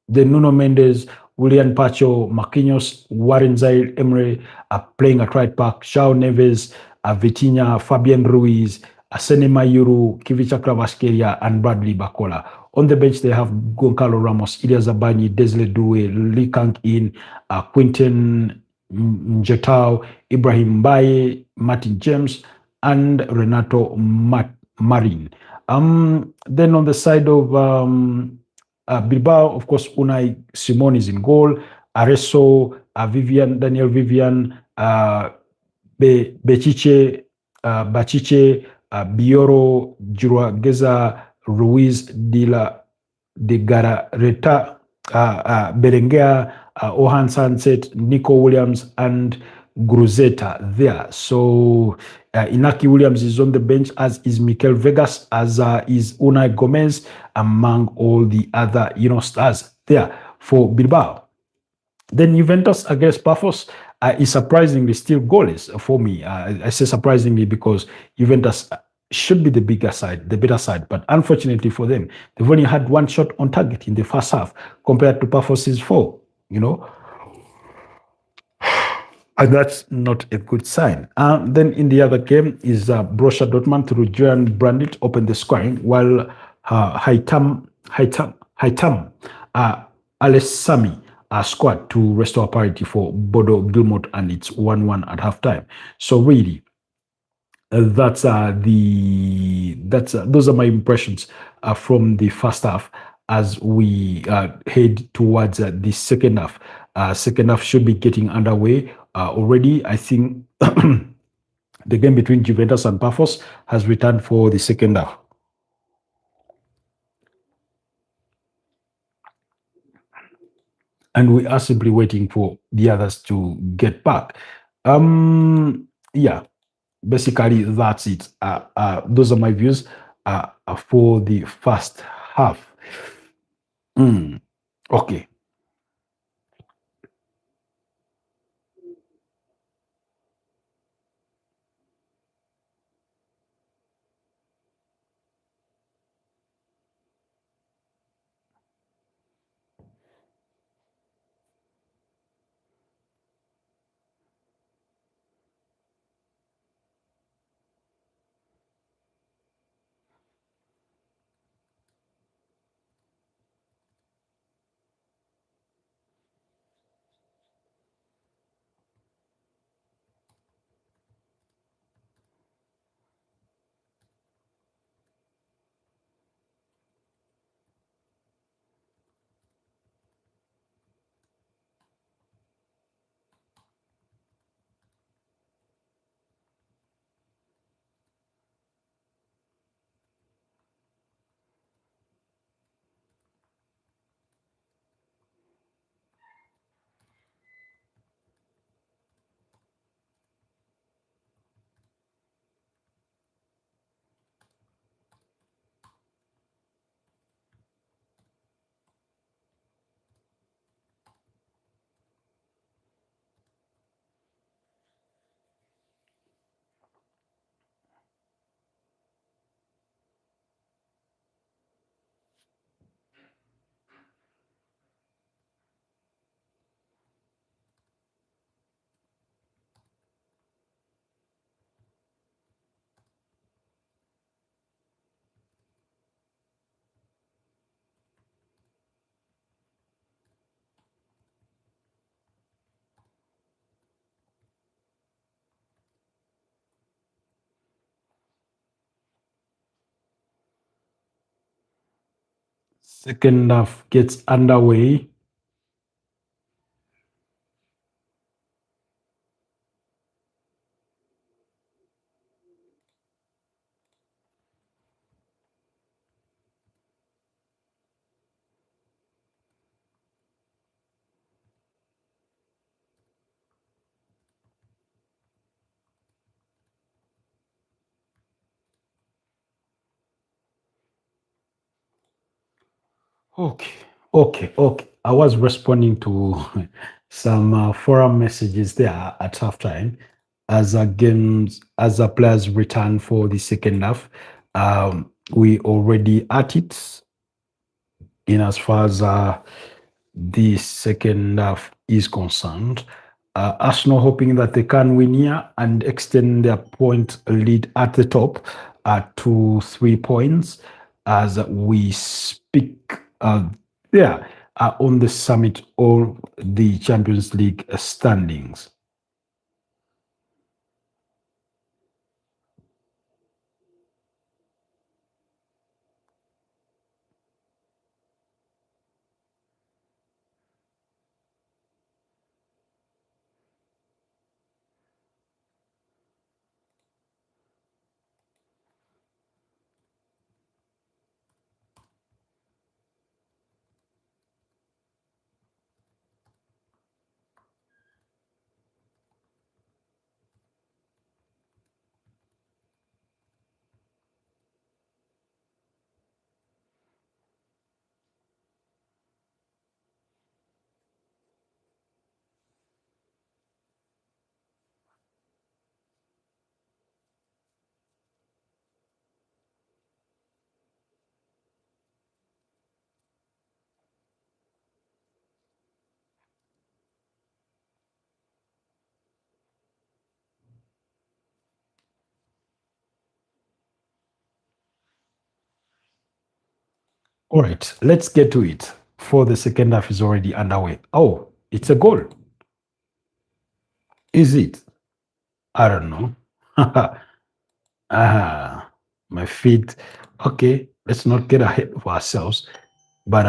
A: Then Nuno Mendes, William Pacho, Marquinhos, Warren Zaire, Emre are playing at right back. João Neves, Vitinha, Fabian Ruiz, Asene Mayuru, Kivicha Kvaratskhelia, and Bradley Bacola. On the bench, they have Goncalo Ramos, Ilya Zabani, Desle Doué, Lee Kang-in, Quinten Njotao, Ibrahim Baye, Martin James, and Renato Marin. Then on the side of Bilbao, of course, Unai Simon is in goal. Areso, Daniel Vivian, Bachiche, Bioro, Juruageza, Ruiz de Garareta, Berenguer, Ohan Sunset, Nico Williams, and Gruzeta there. So Inaki Williams is on the bench, as is Mikel Vegas, as is Unai Gomez, among all the other stars there for Bilbao. Then Juventus against Pafos is surprisingly still goalless for me. I say surprisingly because Juventus should be the bigger side, the better side. But unfortunately for them, they've only had one shot on target in the first half compared to Pafos's four, And that's not a good sign. Then in the other game is Borussia Dortmund through Julian Brandt opened the scoring, while Haitam Alessami scored to restore parity for Bodo Gilmot, and it's 1-1 at halftime. So really, those are my impressions from the first half as we head towards the second half. Second half should be getting underway already. I think the game between Juventus and Pafos has returned for the second half. And we are simply waiting for the others to get back. Yeah, basically that's it. Those are my views for the first half. Okay. Second half gets underway. Okay, okay. I was responding to some forum messages there at halftime as the players return for the second half. We already at it in as far as the second half is concerned. Arsenal hoping that they can win here and extend their point lead at the top to 3 points as we speak. Yeah, on the summit of the Champions League standings. All right, let's get to it. For the second half is already underway. Oh, it's a goal. Is it? I don't know. My feet. Okay, let's not get ahead of ourselves. But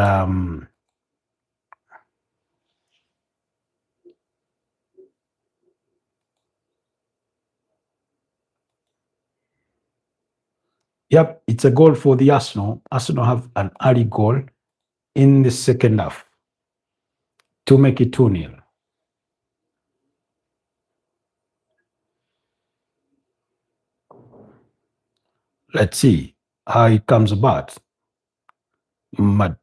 A: yep, it's a goal for the Arsenal. Arsenal have an early goal in the second half to make it 2-0. Let's see how it comes about. Martin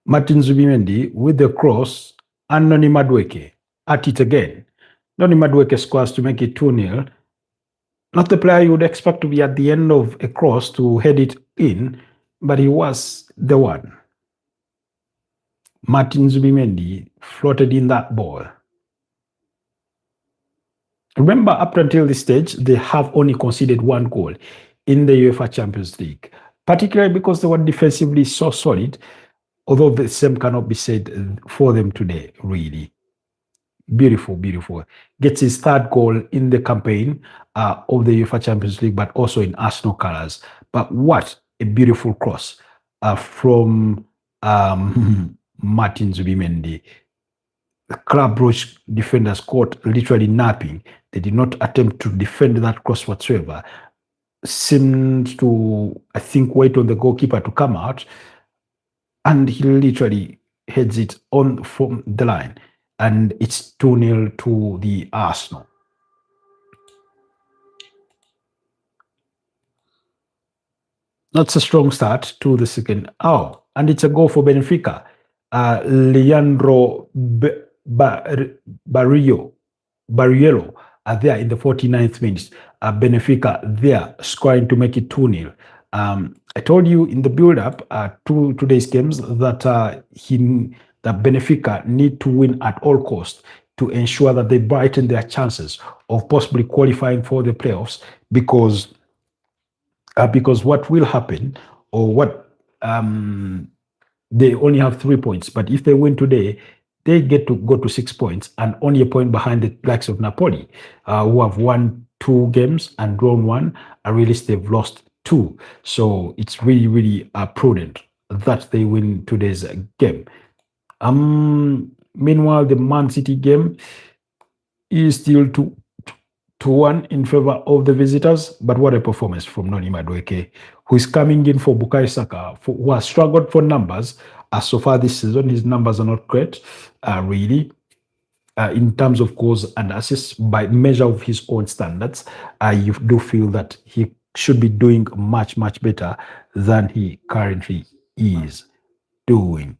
A: Zubimendi with the cross and Noni Madueke at it again. Noni Madueke scores to make it 2-0. Not the player you would expect to be at the end of a cross to head it in, but he was the one. Martin Zubimendi floated in that ball. Remember, up until this stage, they have only conceded one goal in the UEFA Champions League, particularly because they were defensively so solid, although the same cannot be said for them today, really. Beautiful, beautiful. Gets his third goal in the campaign of the UEFA Champions League, but also in Arsenal colors. But what a beautiful cross from Martin Zubimendi. The Club Brugge defenders caught literally napping. They did not attempt to defend that cross whatsoever. Seemed to, I think, wait on the goalkeeper to come out, and he literally heads it on from the line. And it's 2-0 to the Arsenal. That's a strong start to the second. Oh, and it's a goal for Benfica. Leandro Barriello there in the 49th minute. Benfica there scoring to make it 2-0. I told you in the build-up to today's games that that Benfica need to win at all costs to ensure that they brighten their chances of possibly qualifying for the playoffs, because what will happen, or what they only have 3 points, but if they win today, they get to go to 6 points and only a point behind the likes of Napoli, who have won 2 games and drawn 1. At least they've lost 2. So it's really, really prudent that they win today's game. Meanwhile, the Man City game is still 2-1 in favor of the visitors. But what a performance from Noni Madueke, who is coming in for Bukayo Saka, who has struggled for numbers. So far this season, his numbers are not great, really, in terms of goals and assists. By measure of his own standards, you do feel that he should be doing much, much better than he currently is doing.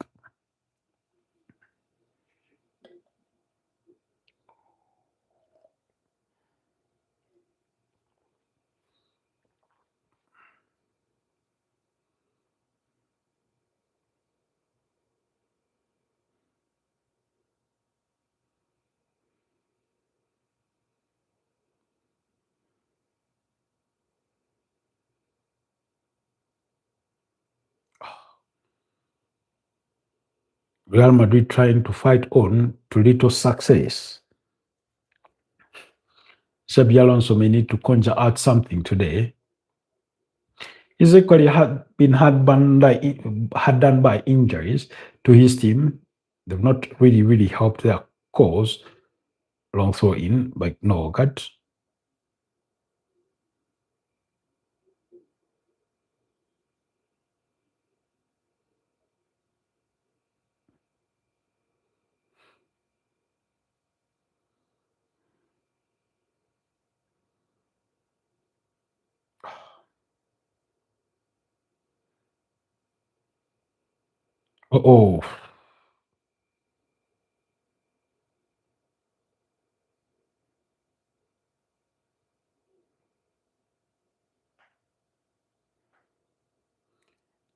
A: Real Madrid trying to fight on to little success. Xabi Alonso may need to conjure out something today. He's equally had done by injuries to his team. They've not really helped their cause. Long throw in by Norgard. Oh,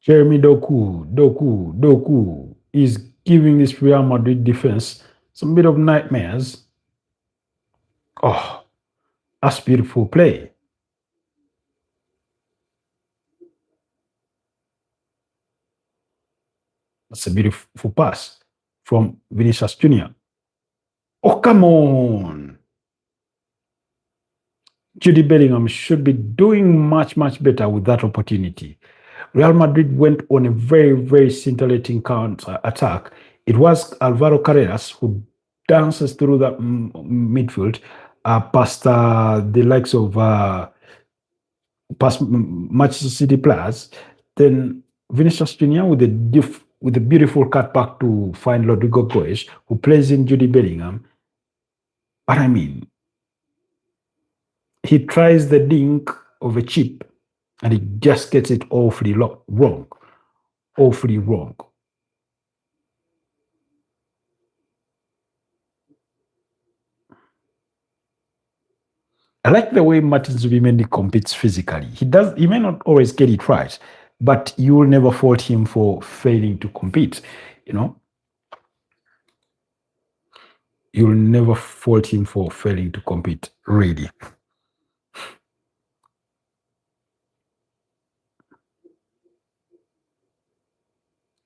A: Jeremy Doku is giving this Real Madrid defense some bit of nightmares. Oh, that's beautiful play. That's a beautiful pass from Vinicius Jr. Oh, come on. Jude Bellingham should be doing much better with that opportunity. Real Madrid went on a very scintillating counter attack. It was Alvaro Carreras who dances through the midfield past the likes of past Manchester City players. Then Vinicius Junior with a beautiful cut back to find Rodrigo Goes, who plays in Jude Bellingham. But I mean, he tries the dink of a chip and he just gets it awfully wrong. Awfully wrong. I like the way Martin Zubimendi competes physically. He may not always get it right, but you will never fault him for failing to compete, you know? You'll never fault him for failing to compete, really.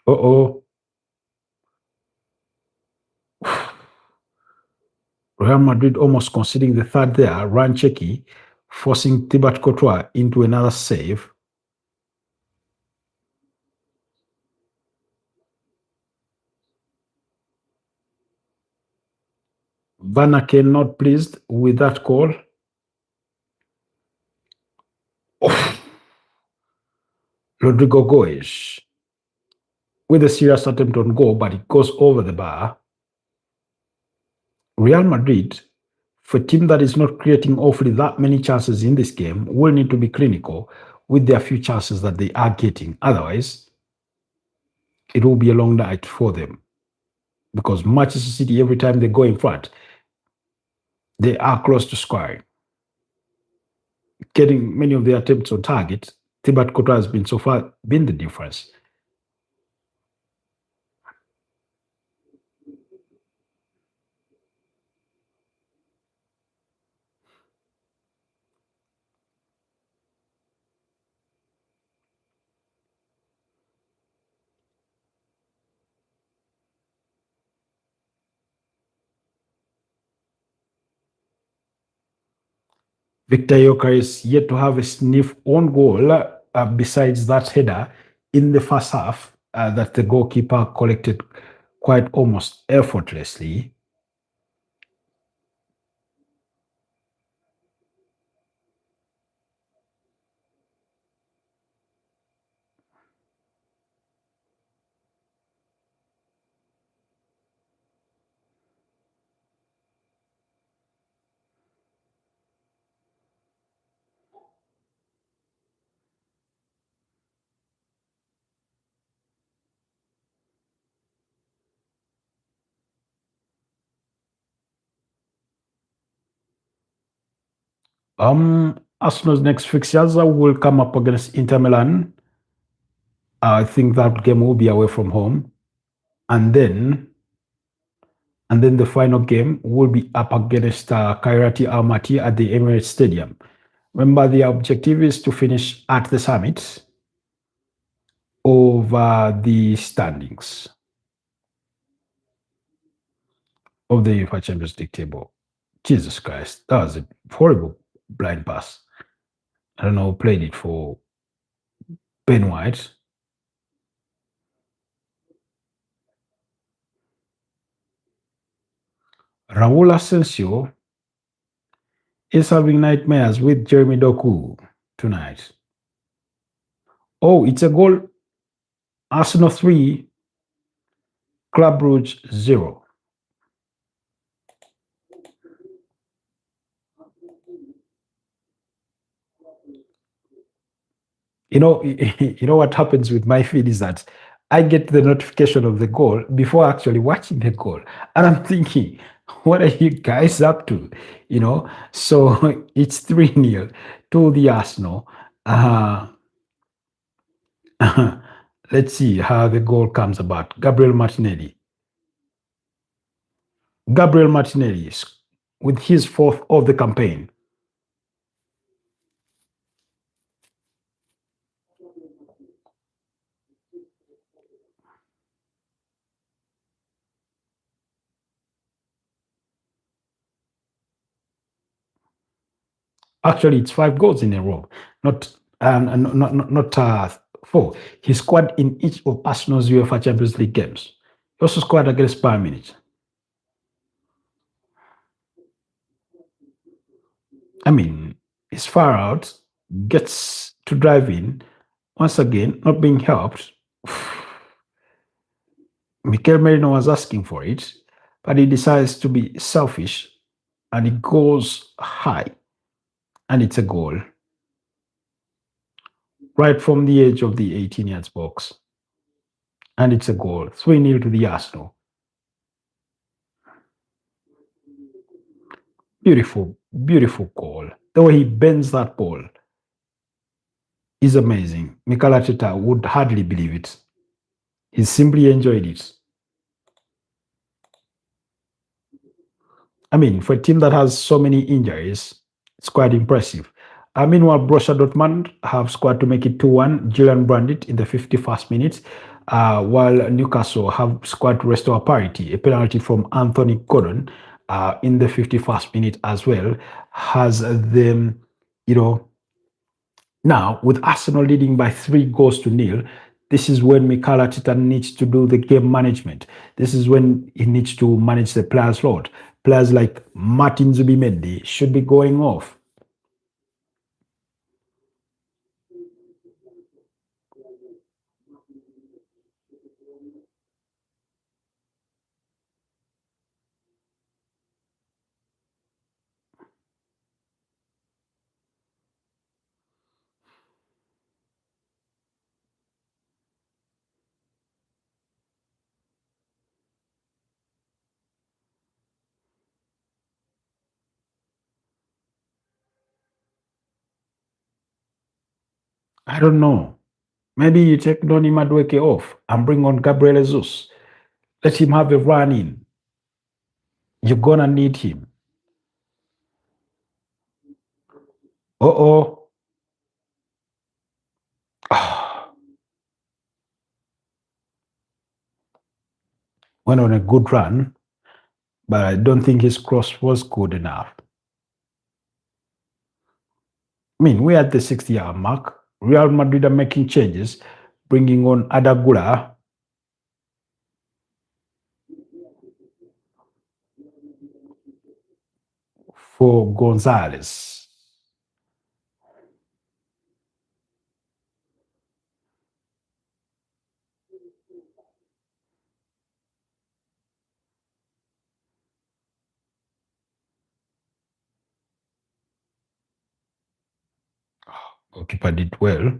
A: Uh-oh. Real Madrid almost conceding the third there, Rancheki, forcing Thibaut Courtois into another save. Van Aken not pleased with that call. Oh. Rodrigo Goes with a serious attempt on goal, but it goes over the bar. Real Madrid, for a team that is not creating awfully that many chances in this game, will need to be clinical with their few chances that they are getting. Otherwise, it will be a long night for them. Because Manchester City, every time they go in front, they are close to scoring. Getting many of their attempts on target, Thibaut Courtois has been so far been the difference. Victor Yoker is yet to have a sniff on goal besides that header in the first half that the goalkeeper collected quite almost effortlessly. Arsenal's next fixtures will come up against Inter Milan. I think that game will be away from home, and then the final game will be up against Kairat Almaty at the Emirates Stadium. Remember, the objective is to finish at the summit of the standings of the UEFA Champions League table. Jesus Christ, that was a horrible blind pass. I don't know who played it for Ben White. Raul Asensio is having nightmares with Jeremy Doku tonight. Oh, it's a goal. Arsenal 3, Club Brugge 0. You know what happens with my feed is that I get the notification of the goal before actually watching the goal, and I'm thinking, what are you guys up to? So it's 3-0 to the Arsenal. Let's see how the goal comes about. Gabriel Martinelli with his fourth of the campaign. Actually, it's 5 goals in a row, not 4. He scored in each of Arsenal's UEFA Champions League games. He also scored against Bayern Munich. I mean, he's far out, gets to drive in, once again, not being helped. Mikel Merino was asking for it, but he decides to be selfish and he goes high, and it's a goal right from the edge of the 18 yards box. And it's a goal, 3-0 to the Arsenal. Beautiful, beautiful goal. The way he bends that ball is amazing. Mikel Arteta would hardly believe it. He simply enjoyed it. I mean, for a team that has so many injuries, it's quite impressive. Meanwhile, Borussia Dortmund have scored to make it 2-1. Julian Brandt in the 51st minute, while Newcastle have scored to restore parity. A penalty from Anthony Gordon in the 51st minute as well has them, now with Arsenal leading by 3-0. This is when Mikel Arteta needs to do the game management. This is when he needs to manage the players' load. Players like Martin Zubimendi should be going off. I don't know. Maybe you take Donny Madueke off and bring on Gabriel Jesus. Let him have a run in. You're going to need him. Uh-oh. Went on a good run, but I don't think his cross was good enough. I mean, we're at the 60-yard mark. Real Madrid are making changes, bringing on Adagula for Gonzalez. Goalkeeper did well.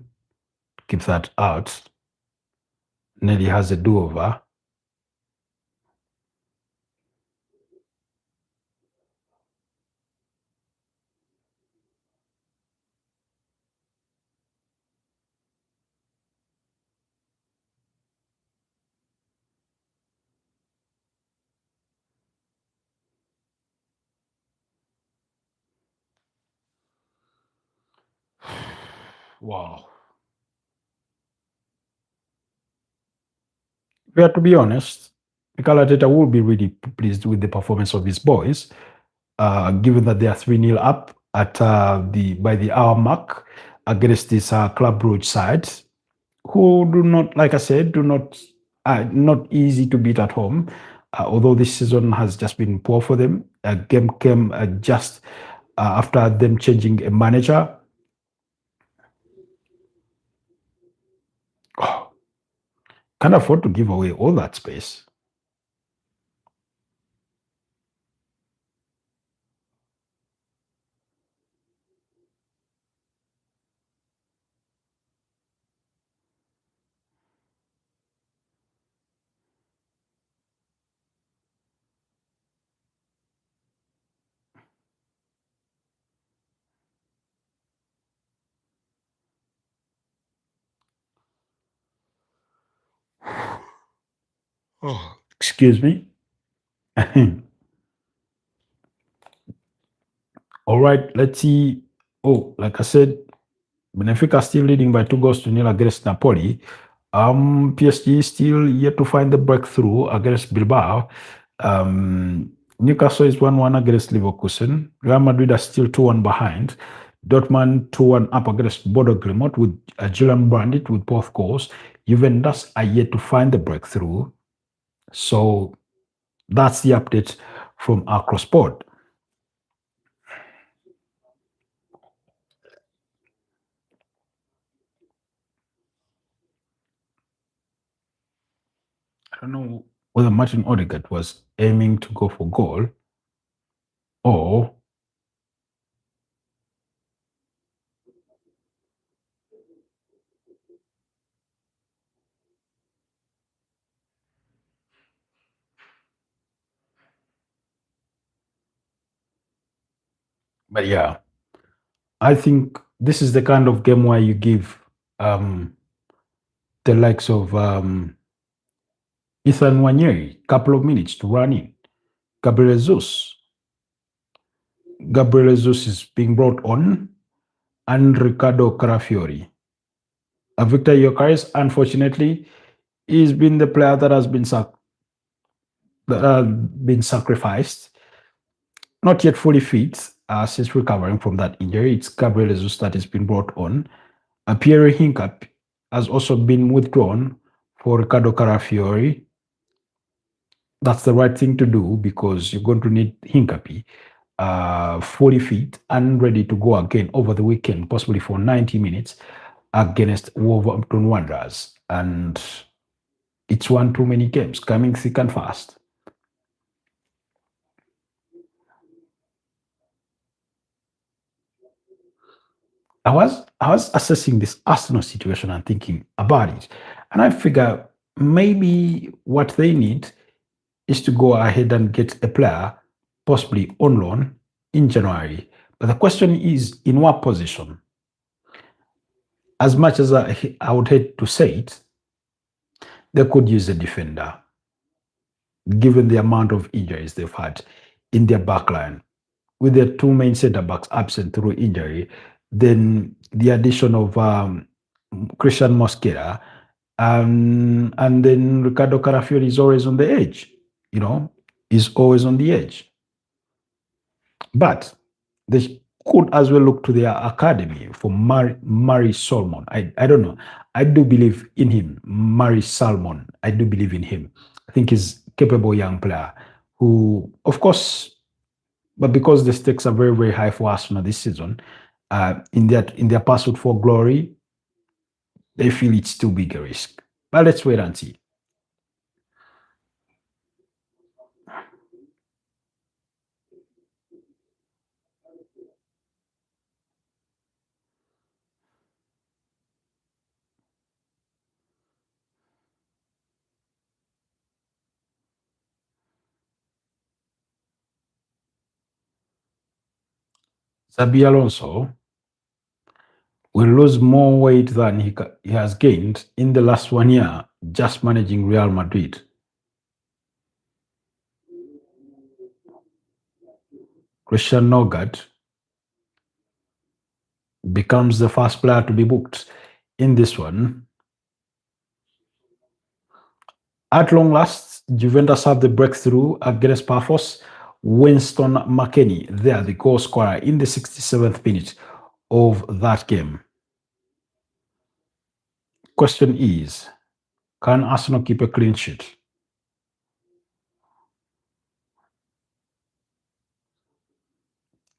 A: Keep that out. Nelly has a do-over. Wow. We have to be honest. Mikel Arteta will be really pleased with the performance of his boys, given that they are 3-0 up at the by the hour mark against this Club Brugge side, who do not, like I said, do not easy to beat at home. Although this season has just been poor for them. A game came just after them changing a manager. Oh, can't afford to give away all that space. Oh, excuse me. All right, let's see. Oh, like I said, Benfica still leading by 2-0 against Napoli. PSG is still yet to find the breakthrough against Bilbao. Newcastle is 1-1 against Leverkusen. Real Madrid are still 2-1 behind. Dortmund 2-1 up against Bodo Glimt with Julian Brandt with both goals. Juventus are yet to find the breakthrough. So that's the update from our cross board. I don't know whether Martin Odegaard was aiming to go for goal or, but yeah, I think this is the kind of game where you give um, the likes of Ethan Wanyeri a couple of minutes to run in. Gabriel Jesus. Gabriel Jesus is being brought on, and Ricardo Carafiori. Victor Yokeres, unfortunately, he's been the player that has been sacrificed. Not yet fully fit since recovering from that injury. It's Gabriel Jesus that has been brought on. Pierre Hincap has also been withdrawn for Ricardo Carafiori. That's the right thing to do because you're going to need Hincapi fully fit and ready to go again over the weekend, possibly for 90 minutes against Wolverhampton Wanderers. And it's one too many games coming thick and fast. I was assessing this Arsenal situation and thinking about it, and I figure maybe what they need is to go ahead and get a player, possibly on loan in January. But the question is, in what position? As much as I would hate to say it, they could use a defender, given the amount of injuries they've had in their backline. With their two main centre backs absent through injury, then the addition of Christian Mosquera and then Ricardo Carafiori is always on the edge, you know, is always on the edge. But they could as well look to their academy for Murray Solomon. I don't know. I do believe in him. Murray Salmon. I do believe in him. I think he's a capable young player who, of course, but because the stakes are very, very high for Arsenal this season, in their pursuit for glory, they feel it's too big a risk. But let's wait and see. Zabi Alonso will lose more weight than he has gained in the last 1 year just managing Real Madrid. Christian Nogard becomes the first player to be booked in this one. At long last, Juventus have the breakthrough against Paphos. Winston McKennie, there, the goal scorer in the 67th minute of that game. Question is, can Arsenal keep a clean sheet?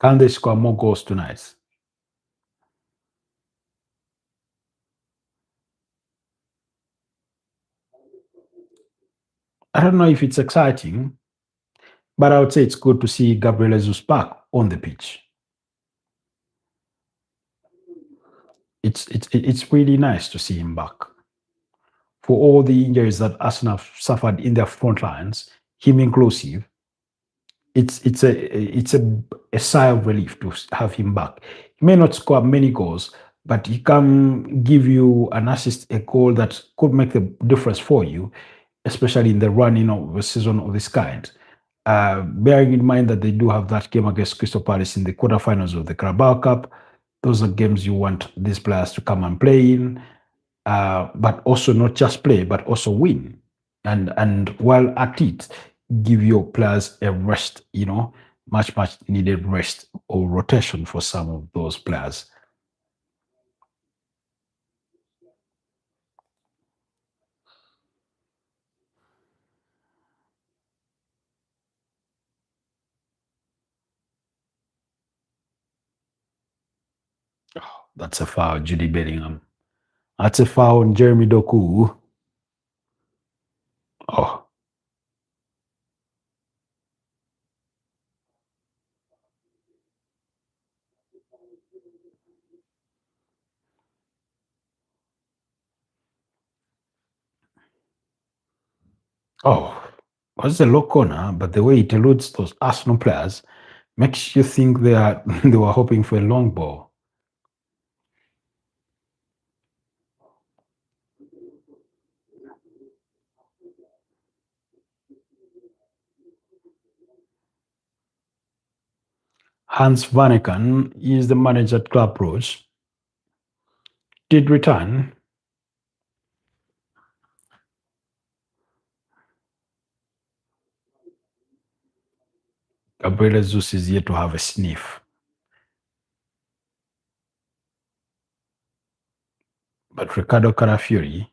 A: Can they score more goals tonight? I don't know if it's exciting, but I would say it's good to see Gabriel Jesus back on the pitch. It's really nice to see him back. For all the injuries that Arsenal have suffered in their front lines, him inclusive, it's a sigh of relief to have him back. He may not score many goals, but he can give you an assist, a goal that could make the difference for you, especially in the running of a season of this kind. Bearing in mind that they do have that game against Crystal Palace in the quarterfinals of the Carabao Cup, those are games you want these players to come and play in, but also not just play, but also win. And while at it, give your players a rest, much needed rest or rotation for some of those players. That's a foul, Judy Bellingham. That's a foul on Jeremy Doku. Oh, oh, was a low corner, but the way it eludes those Arsenal players makes you think they were hoping for a long ball. Hans Vanaken is the manager at Club Brugge. Did return. Gabriel Jesus is yet to have a sniff. But Ricardo Carafiori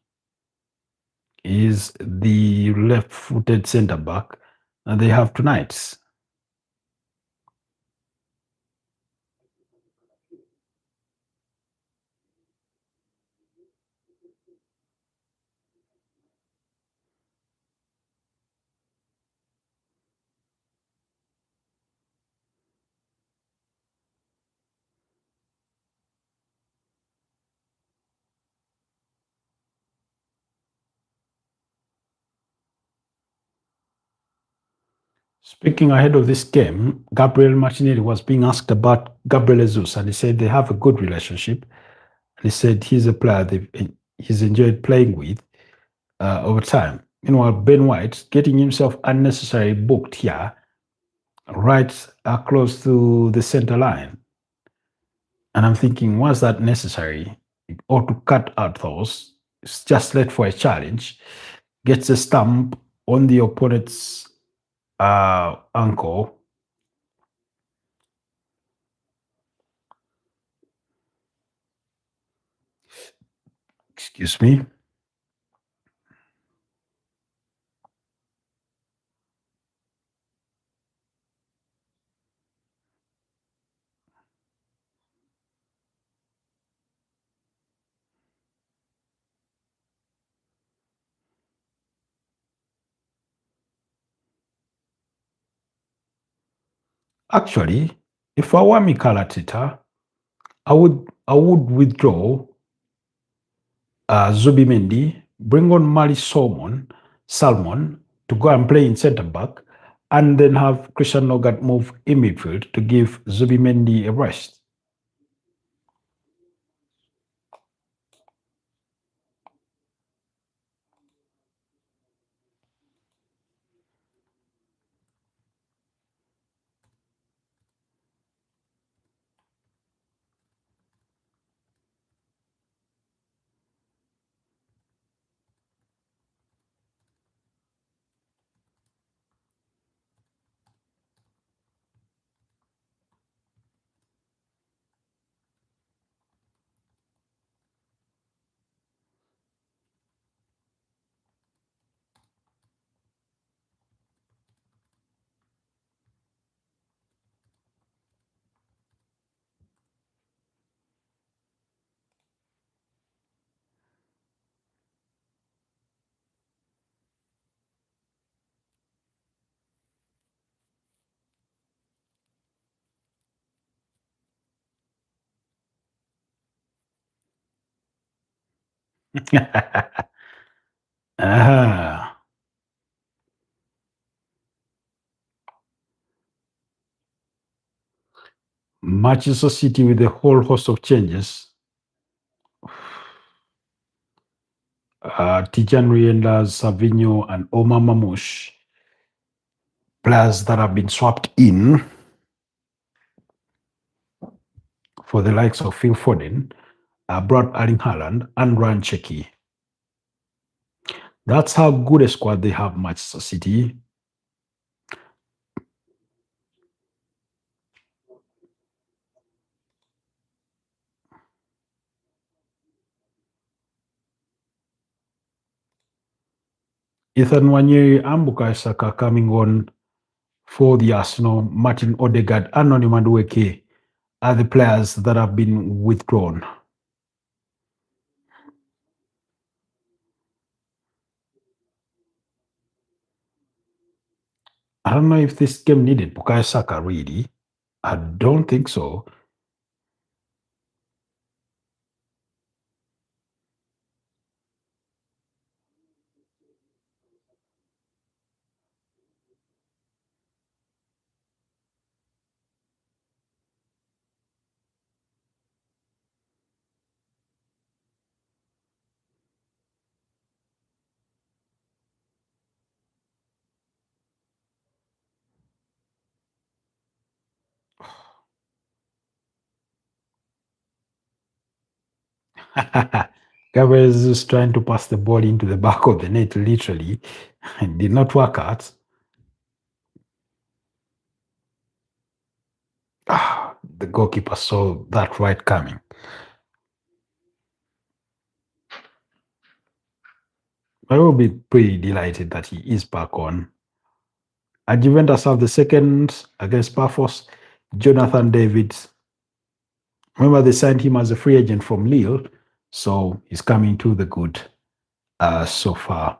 A: is the left-footed centre back that they have tonight. Speaking ahead of this game, Gabriel Martinelli was being asked about Gabriel Jesus, and he said they have a good relationship. And he said he's a player he's enjoyed playing with over time. Meanwhile, Ben White getting himself unnecessarily booked here, right close to the center line. And I'm thinking, was that necessary? Or to cut out those, it's just led for a challenge, gets a stamp on the opponent's ankle. Excuse me. Actually, if I were Mikel Arteta, I would withdraw Zubimendi, bring on Mali Salmon to go and play in centre back, and then have Christian Nogat move in midfield to give Zubimendi a rest. Ah, Manchester City with a whole host of changes. Tijan Riendas, Savinho, and Omar Mamouche, players that have been swapped in for the likes of Phil Foden, brought Erling Haaland and Ryan Cherki. That's how good a squad they have, Manchester City. Ethan Wanyeri and Bukayo Saka coming on for the Arsenal. Martin Odegaard and Noni Madueke are the players that have been withdrawn. I don't know if this game needed Bukayo Saka really. I don't think so. Gabriel is trying to pass the ball into the back of the net, literally. It did not work out. The goalkeeper saw that right coming. I will be pretty delighted that he is back on. At Juventus have the second against Paphos, Jonathan David. Remember, they signed him as a free agent from Lille, so he's coming to the good so far.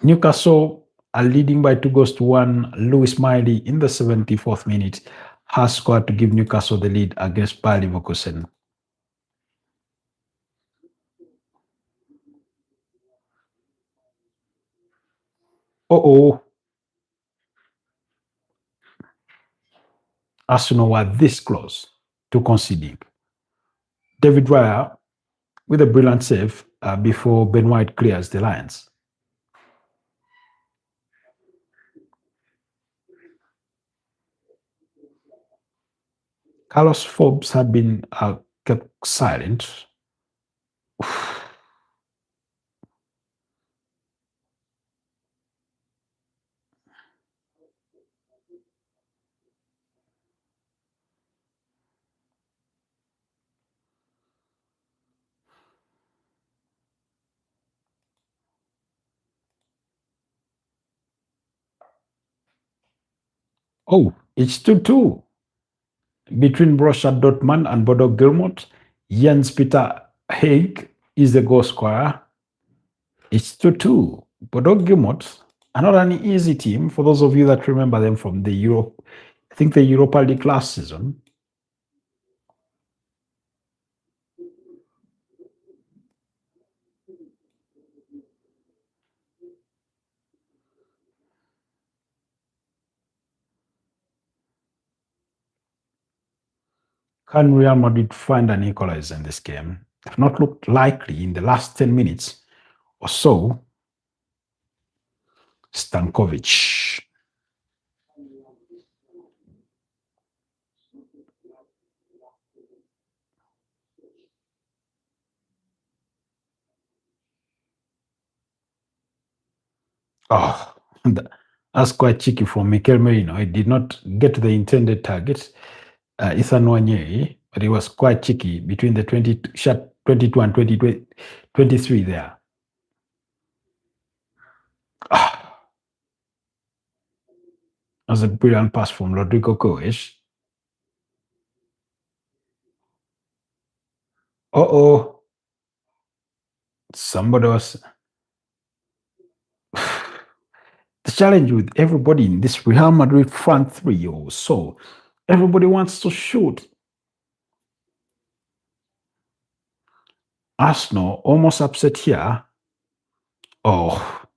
A: Newcastle are leading by 2-1. Lewis Miley in the 74th minute has scored to give Newcastle the lead against Bayer Leverkusen. Arsenal were this close to conceding. David Raya with a brilliant save before Ben White clears the lines. Carlos Forbes had been kept silent. Oh, it's 2-2 between Borussia Dortmund and Bodo Glimt. Jens Peter Haig is the goal scorer. It's 2-2. Bodo Glimt, not an easy team for those of you that remember them from the Europa League last season. Can Real Madrid find an equalizer in this game? Have not looked likely in the last 10 minutes or so. Stankovic. Oh, that's quite cheeky from Mikel Merino. It did not get to the intended target, Ethan Wanyeri, but it was quite cheeky between the 22 and 23 there. That's a brilliant pass from Rodrigo Goes. Somebody was. The challenge with everybody in this Real Madrid front three or so, everybody wants to shoot. Arsenal almost upset here. Oh,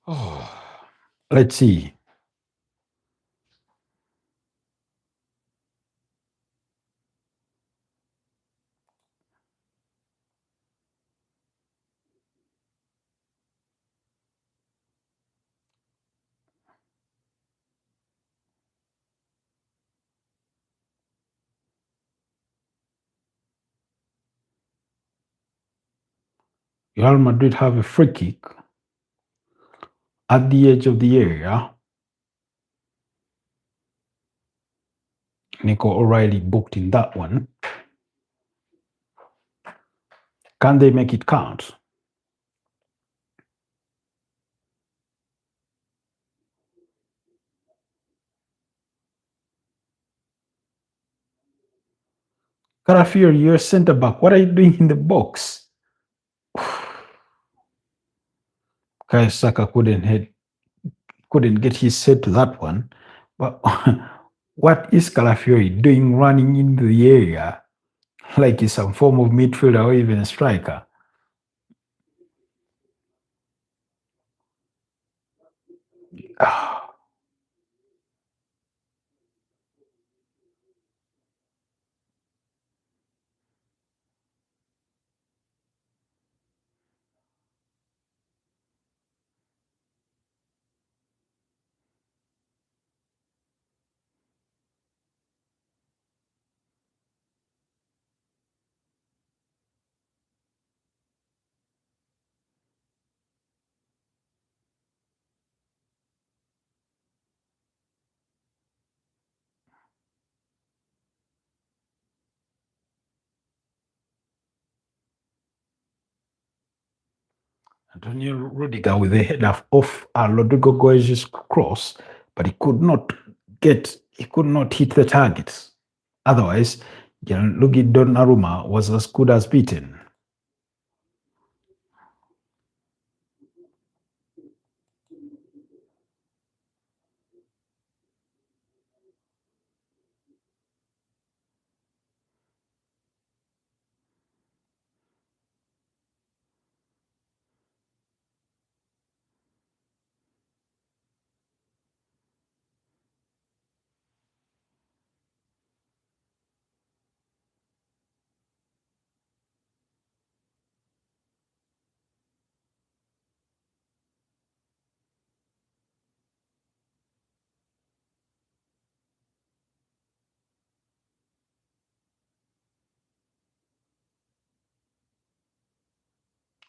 A: oh. Let's see. Real Madrid have a free kick at the edge of the area. Nico O'Reilly booked in that one. Can they make it count? Carafiori, you're centre back. What are you doing in the box? Kai Saka couldn't get his head to that one. But what is Calafiori doing running into the area like he's some form of midfielder or even a striker? Antonio Rudiger with the head off Rodrigo Goes' cross, but he could not hit the target. Otherwise, Gianluigi Donnarumma was as good as beaten.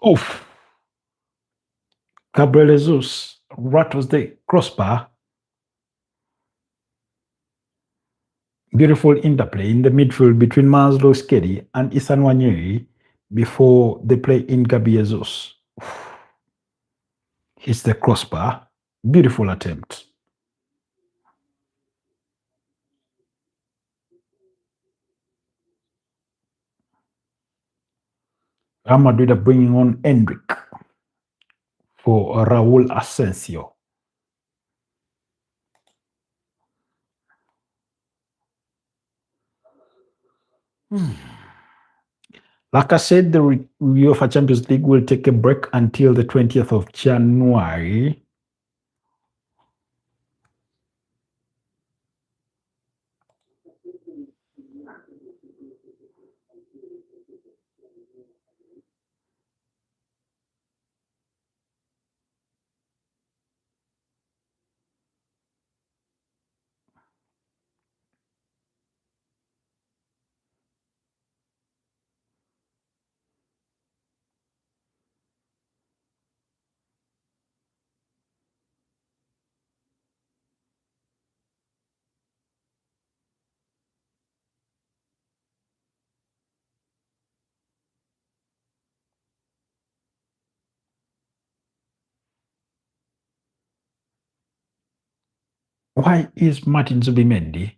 A: Oof. Gabriel Jesus rattles the crossbar. Beautiful interplay in the midfield between Maslow Skedi and Ethan Wanyeri before they play in Gabi Jesus. Hits the crossbar. Beautiful attempt. Real Madrid are bringing on Endrick for Raul Asensio. Like I said, the UEFA Champions League will take a break until the 20th of January. Why is Martin Zubimendi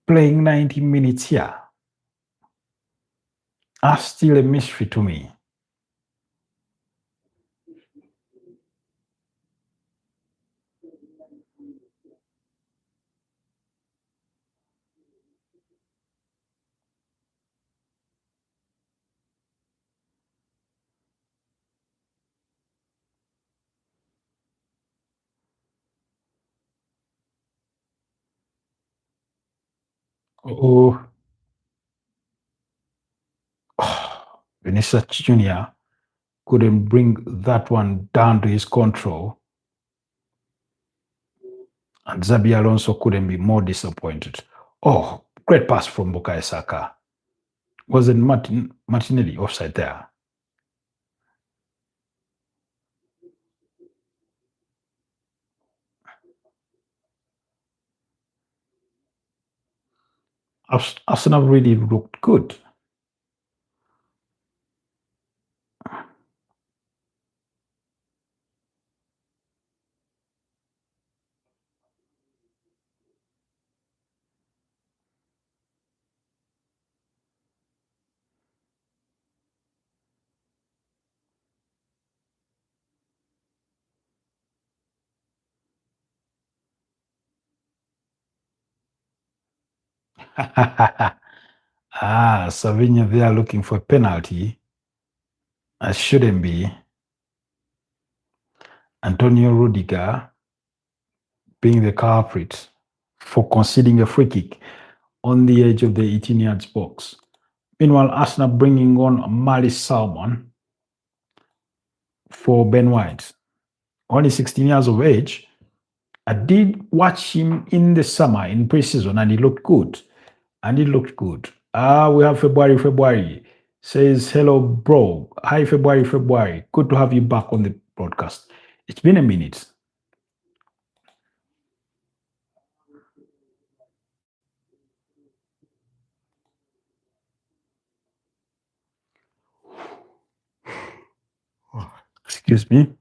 A: playing 90 minutes here? Are still a mystery to me. Oh, Vinicius Jr. couldn't bring that one down to his control, and Zabi Alonso couldn't be more disappointed. Oh, great pass from Bukayo Saka. Wasn't Martinelli offside there? Arsenal really looked good. Savinho there looking for a penalty. I shouldn't be. Antonio Rudiger being the culprit for conceding a free kick on the edge of the 18 yards box. Meanwhile, Arsenal bringing on Mali Salmon for Ben White. Only 16 years of age. I did watch him in the summer in preseason and he looked good. We have February. Says, hello, bro. Hi, February. Good to have you back on the broadcast. It's been a minute. Excuse me.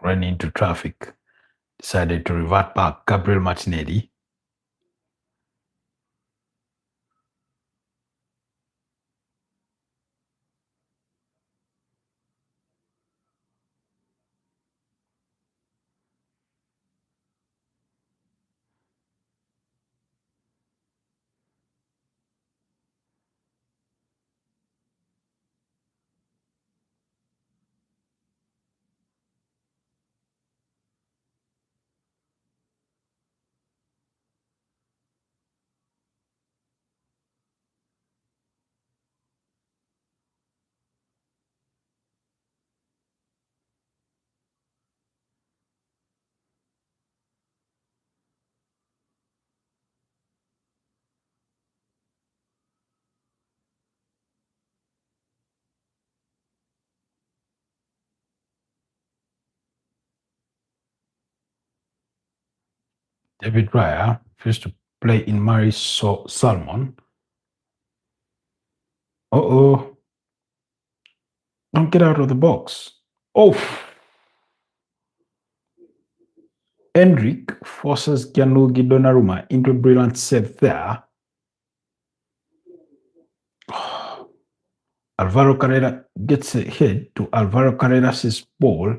A: Ran into traffic. Decided to revert back. Gabriel Martinelli. David Raya used to play in Mari Salmon. Uh-oh. Don't get out of the box. Oh, Endrick forces Gianluigi Donnarumma into a brilliant save there. Alvaro Carrera gets ahead to Alvaro Carreras' ball,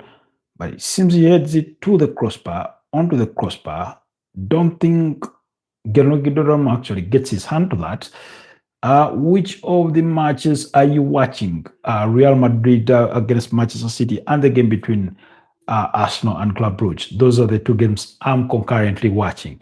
A: but it seems he heads it to the crossbar, onto the crossbar. Don't think Gernogidorum actually gets his hand to that. Which of the matches are you watching? Real Madrid against Manchester City and the game between Arsenal and Club Brugge. Those are the two games I'm concurrently watching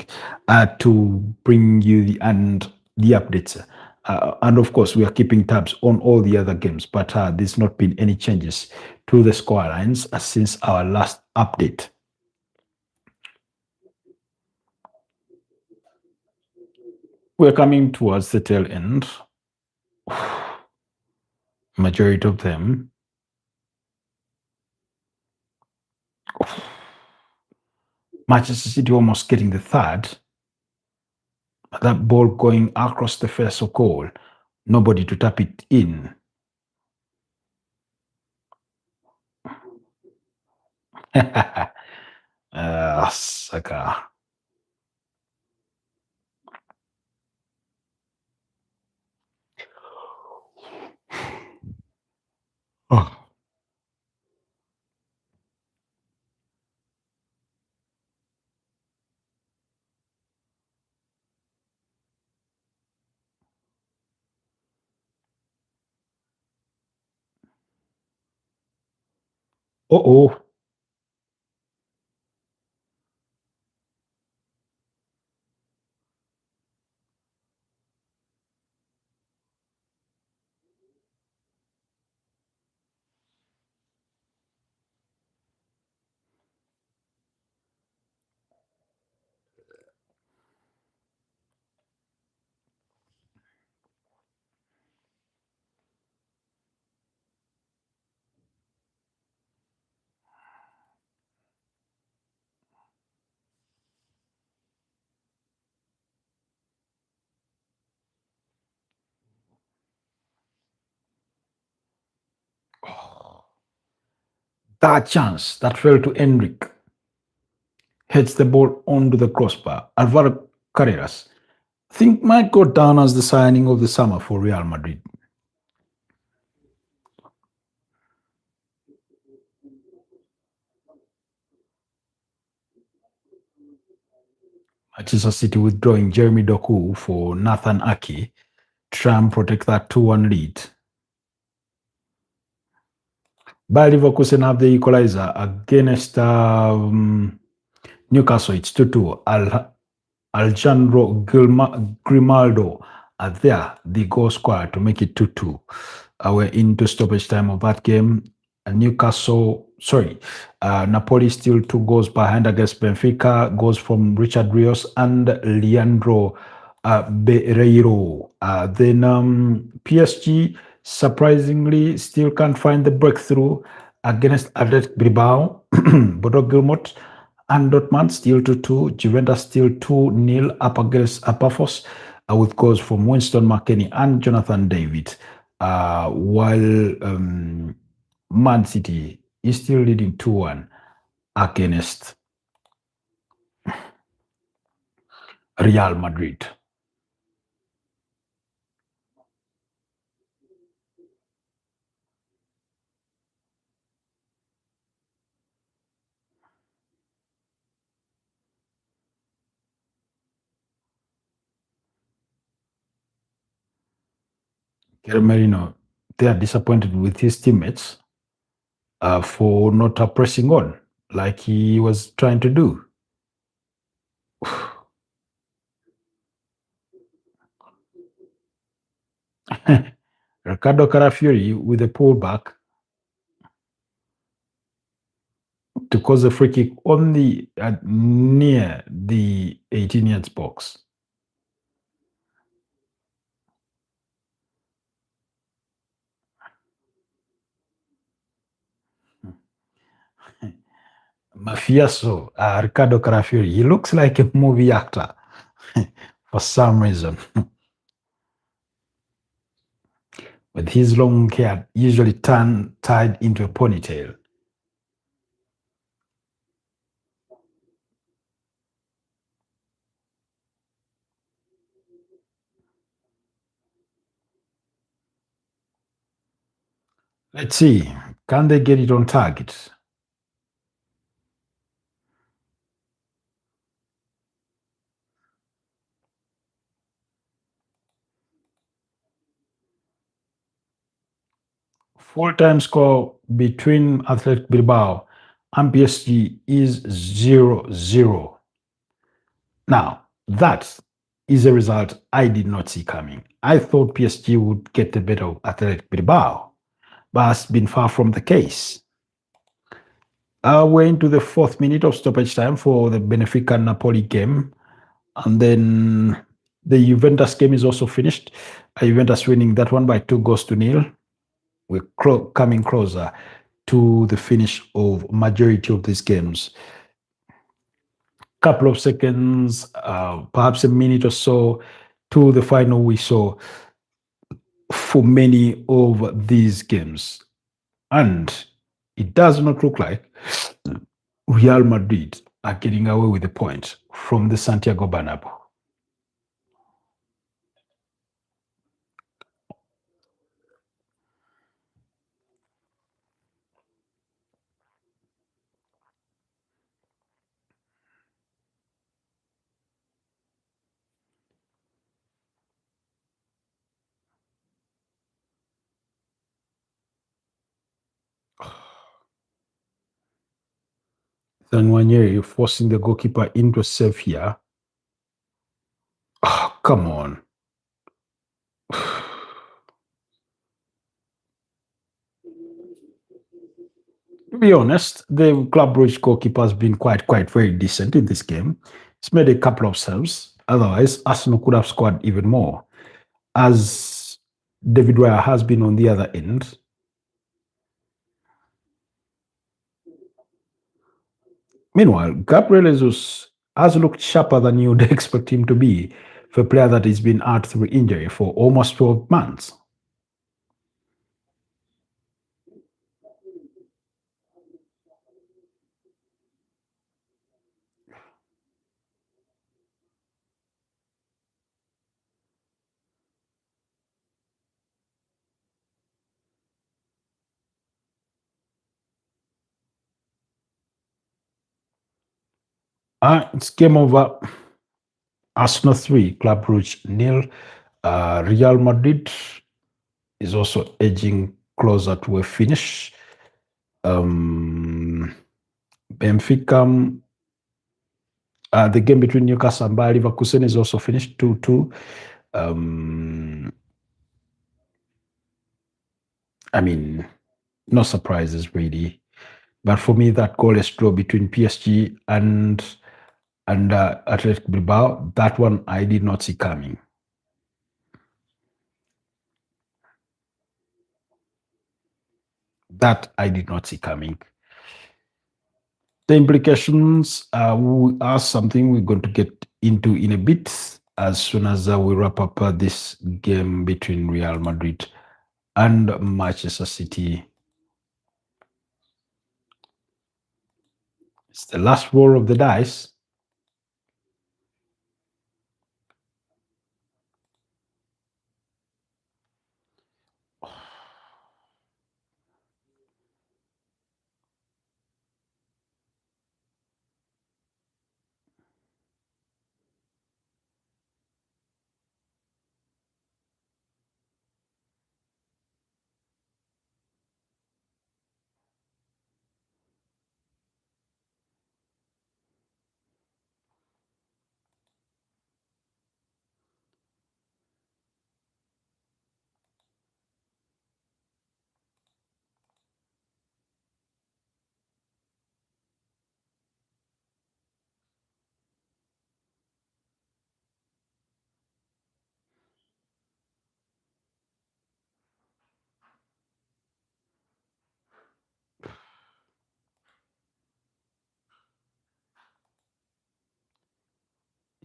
A: to bring you the updates. And of course, we are keeping tabs on all the other games, but there's not been any changes to the score lines since our last update. We're coming towards the tail end. Majority of them. Manchester City almost getting the third. That ball going across the face of goal. Nobody to tap it in. Saka. Oh. Uh-oh. That chance that fell to Enric heads the ball onto the crossbar. Alvaro Carreras think might go down as the signing of the summer for Real Madrid. Manchester City withdrawing Jeremy Doku for Nathan Aki to try and protect that 2-1 lead. Bayer Leverkusen have the equalizer against Newcastle. It's 2-2. Alejandro Grimaldo are there, the goal scorer, to make it 2-2. We're into stoppage time of that game. Napoli still 2 goals behind against Benfica. Goals from Richard Rios and Leandro Bereiro. Then PSG surprisingly still can't find the breakthrough against Athletic Bilbao. Bodo Gilmot and Dortmund still 2-2. Juventus still 2-0 up against Apafos with goals from Winston McKennie and Jonathan David. While Man City is still leading 2-1 against Real Madrid. Merino, they are disappointed with his teammates for not pressing on like he was trying to do. Ricardo Carafiori with a pullback to cause a free kick only near the 18 yards box. Mafioso, Ricardo Carafiori, he looks like a movie actor for some reason. With his long hair usually tied into a ponytail. Let's see, can they get it on target? Full-time score between Athletic Bilbao and PSG is 0-0. Now, that is a result I did not see coming. I thought PSG would get the better of Athletic Bilbao, but has been far from the case. We're into the 4th minute of stoppage time for the Benfica-Napoli game. And then the Juventus game is also finished. Juventus winning that one by 2-0. We're coming closer to the finish of majority of these games. Couple of seconds, perhaps a minute or so to the final whistle for many of these games. And it does not look like Real Madrid are getting away with the point from the Santiago Bernabeu. Then Wanyeri forcing the goalkeeper into a save here. Oh, come on. To be honest, the Club Brugge goalkeeper has been quite very decent in this game. He's made a couple of saves. Otherwise, Arsenal could have scored even more. As David Raya has been on the other end. Meanwhile, Gabriel Jesus has looked sharper than you'd expect him to be for a player that has been out through injury for almost 12 months. It's game over. Arsenal 3, Club Brugge 0. Real Madrid is also edging closer to a finish. Benfica, the game between Newcastle and Bayer Leverkusen is also finished 2-2. I mean, no surprises really. But for me, that goalless draw between PSG and Athletic Bilbao, that one I did not see coming. That I did not see coming. The implications are something we're going to get into in a bit as soon as we wrap up this game between Real Madrid and Manchester City. It's the last roll of the dice.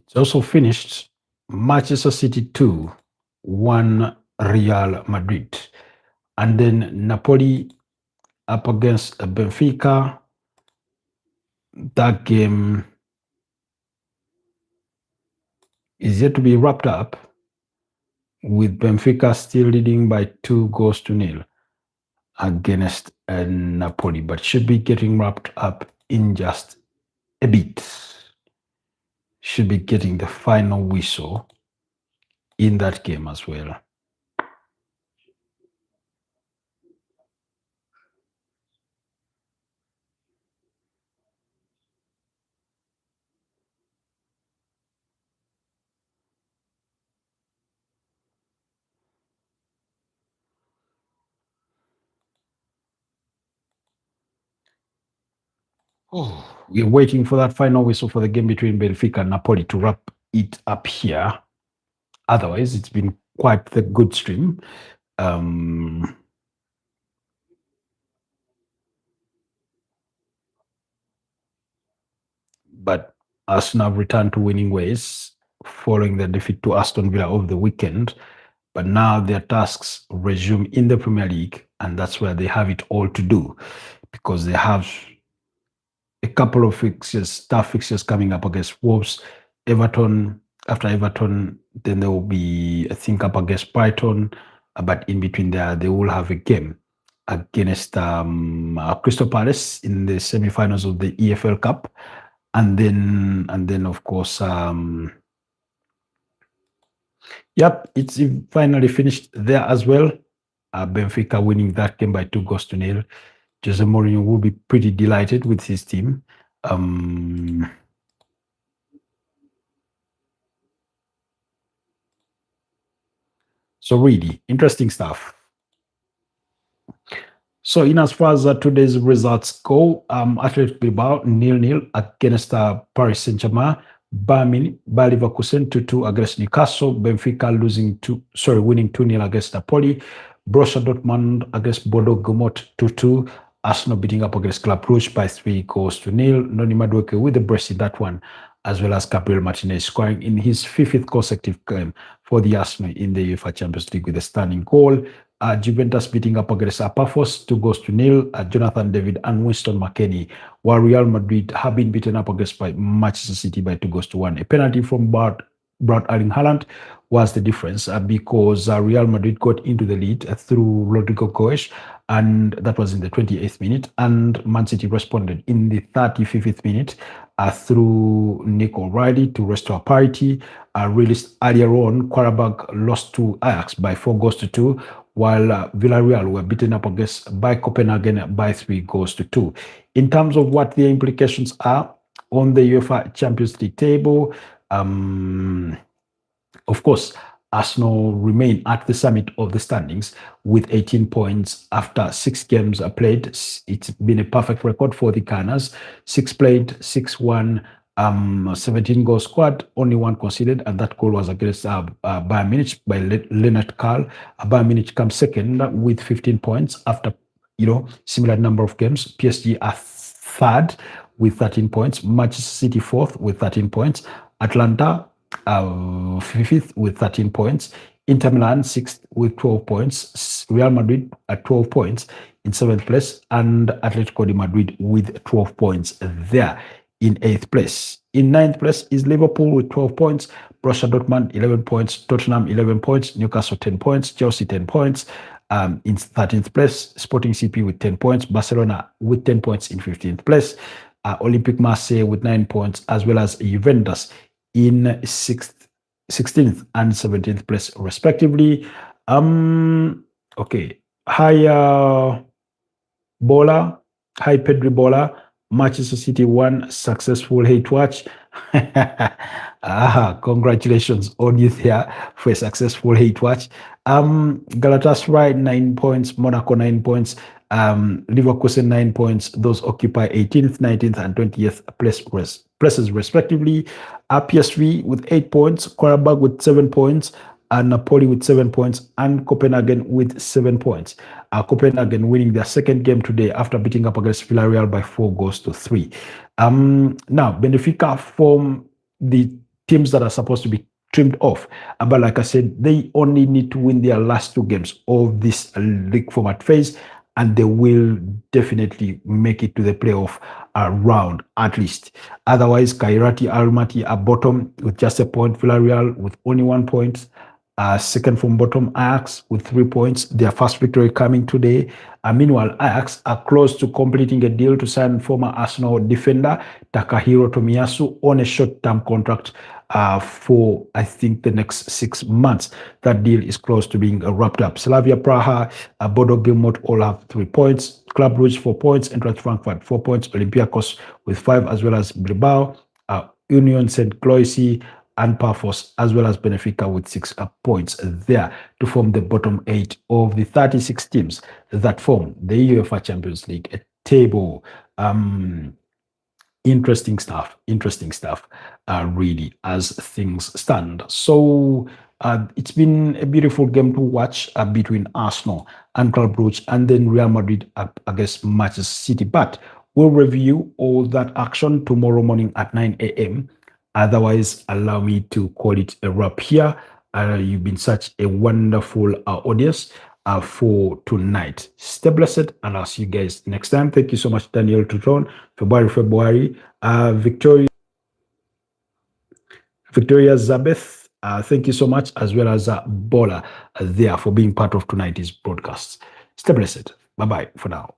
A: It's also finished Manchester City 2, 1 Real Madrid. And then Napoli up against Benfica. That game is yet to be wrapped up, with Benfica still leading by 2-0 against Napoli, but should be getting wrapped up in just a bit. Should be getting the final whistle in that game as well. We're waiting for that final whistle for the game between Benfica and Napoli to wrap it up here. Otherwise, it's been quite the good stream. But Arsenal have returned to winning ways following the defeat to Aston Villa over the weekend. But now their tasks resume in the Premier League, and that's where they have it all to do, because they have a couple of fixtures, tough fixtures coming up against Wolves, Everton. After Everton, then there will be, I think, up against Brighton. But in between there, they will have a game against Crystal Palace in the semi-finals of the EFL Cup. And then of course, it's finally finished there as well. Benfica winning that game by 2-0. Jose Mourinho will be pretty delighted with his team. So really interesting stuff. So in as far as today's results go, Athletic Bilbao 0-0 against Paris Saint-Germain. Bayer Leverkusen 2-2 against Newcastle. Benfica winning 2-0 against Napoli. Borussia Dortmund against Bodo Glimt 2-2. Arsenal beating up against Club Brugge by 3-0. Noni Madueke with the brace in that one, as well as Gabriel Martinez scoring in his 5th consecutive game for the Arsenal in the UEFA Champions League with a stunning goal. Juventus beating up against Pafos 2-0. Jonathan David and Winston McKennie, while Real Madrid have been beaten up against by Manchester City by 2-1. A penalty from Braut Erling Haaland was the difference because Real Madrid got into the lead through Rodrigo Goes, and that was in the 28th minute, and Man City responded in the 35th minute through Nick O'Reilly to restore parity. Released earlier on, Qarabag lost to Ajax by 4-2, while Villarreal were beaten up against by Copenhagen by 3-2. In terms of what the implications are on the UEFA Champions League table, of course, Arsenal remain at the summit of the standings with 18 points after 6 games played. It's been a perfect record for the Gunners. 6 played, 6 won, 17 goals scored, only 1 conceded, and that goal was against Bayern Munich by Leonard Karl. Bayern Munich comes second with 15 points after similar number of games. PSG are third with 13 points. Manchester City fourth with 13 points. Atlanta 5th with 13 points. Inter Milan 6th with 12 points. Real Madrid at 12 points in 7th place, and Atletico de Madrid with 12 points there in 8th place. In 9th place is Liverpool with 12 points. Borussia Dortmund 11 points. Tottenham 11 points. Newcastle 10 points. Chelsea 10 points. In 13th place, Sporting CP with 10 points. Barcelona with 10 points in 15th place. Olympique Marseille with 9 points, as well as Juventus in 16th and 17th place respectively. Okay. Hi Pedri Bola. Manchester City won successful hate watch. Congratulations on you there for a successful hate watch. Galatasaray 9 points, Monaco 9 points, Leverkusen 9 points. Those occupy 18th, 19th, and 20th places respectively. PSV with 8 points, Qarabag with 7 points, and Napoli with 7 points, and Copenhagen with 7 points. Copenhagen winning their 2nd game today after beating up against Villarreal by 4-3. Now, Benfica form the teams that are supposed to be trimmed off. But like I said, they only need to win their last 2 games of this league format phase, and they will definitely make it to the playoff round at least. Otherwise, Kairati Almaty are bottom with just a point. Villarreal with only 1 point. Second from bottom, Ajax with 3 points. Their first victory coming today. Meanwhile, Ajax are close to completing a deal to sign former Arsenal defender Takahiro Tomiyasu on a short-term contract for, I think, the next 6 months. That deal is close to being wrapped up. Slavia Praha, Bodo Glimt all have 3 points. Club Brugge 4 points. Eintracht Frankfurt 4 points. Olympiacos with 5, as well as Bilbao, Union St. Cloisy, and Pafos, as well as Benfica with 6 points there to form the bottom 8 of the 36 teams that form the UEFA Champions League table. interesting stuff. Really, as things stand. So it's been a beautiful game to watch between Arsenal and Club Brugge, and then Real Madrid against Manchester City. But we'll review all that action tomorrow morning at 9 a.m. Otherwise, allow me to call it a wrap here. You've been such a wonderful audience for tonight. Stay blessed, and I'll see you guys next time. Thank you so much, Daniel Tutron, February. Victoria Zabeth, thank you so much, as well as Bola there for being part of tonight's broadcast. Stay blessed. Bye-bye for now.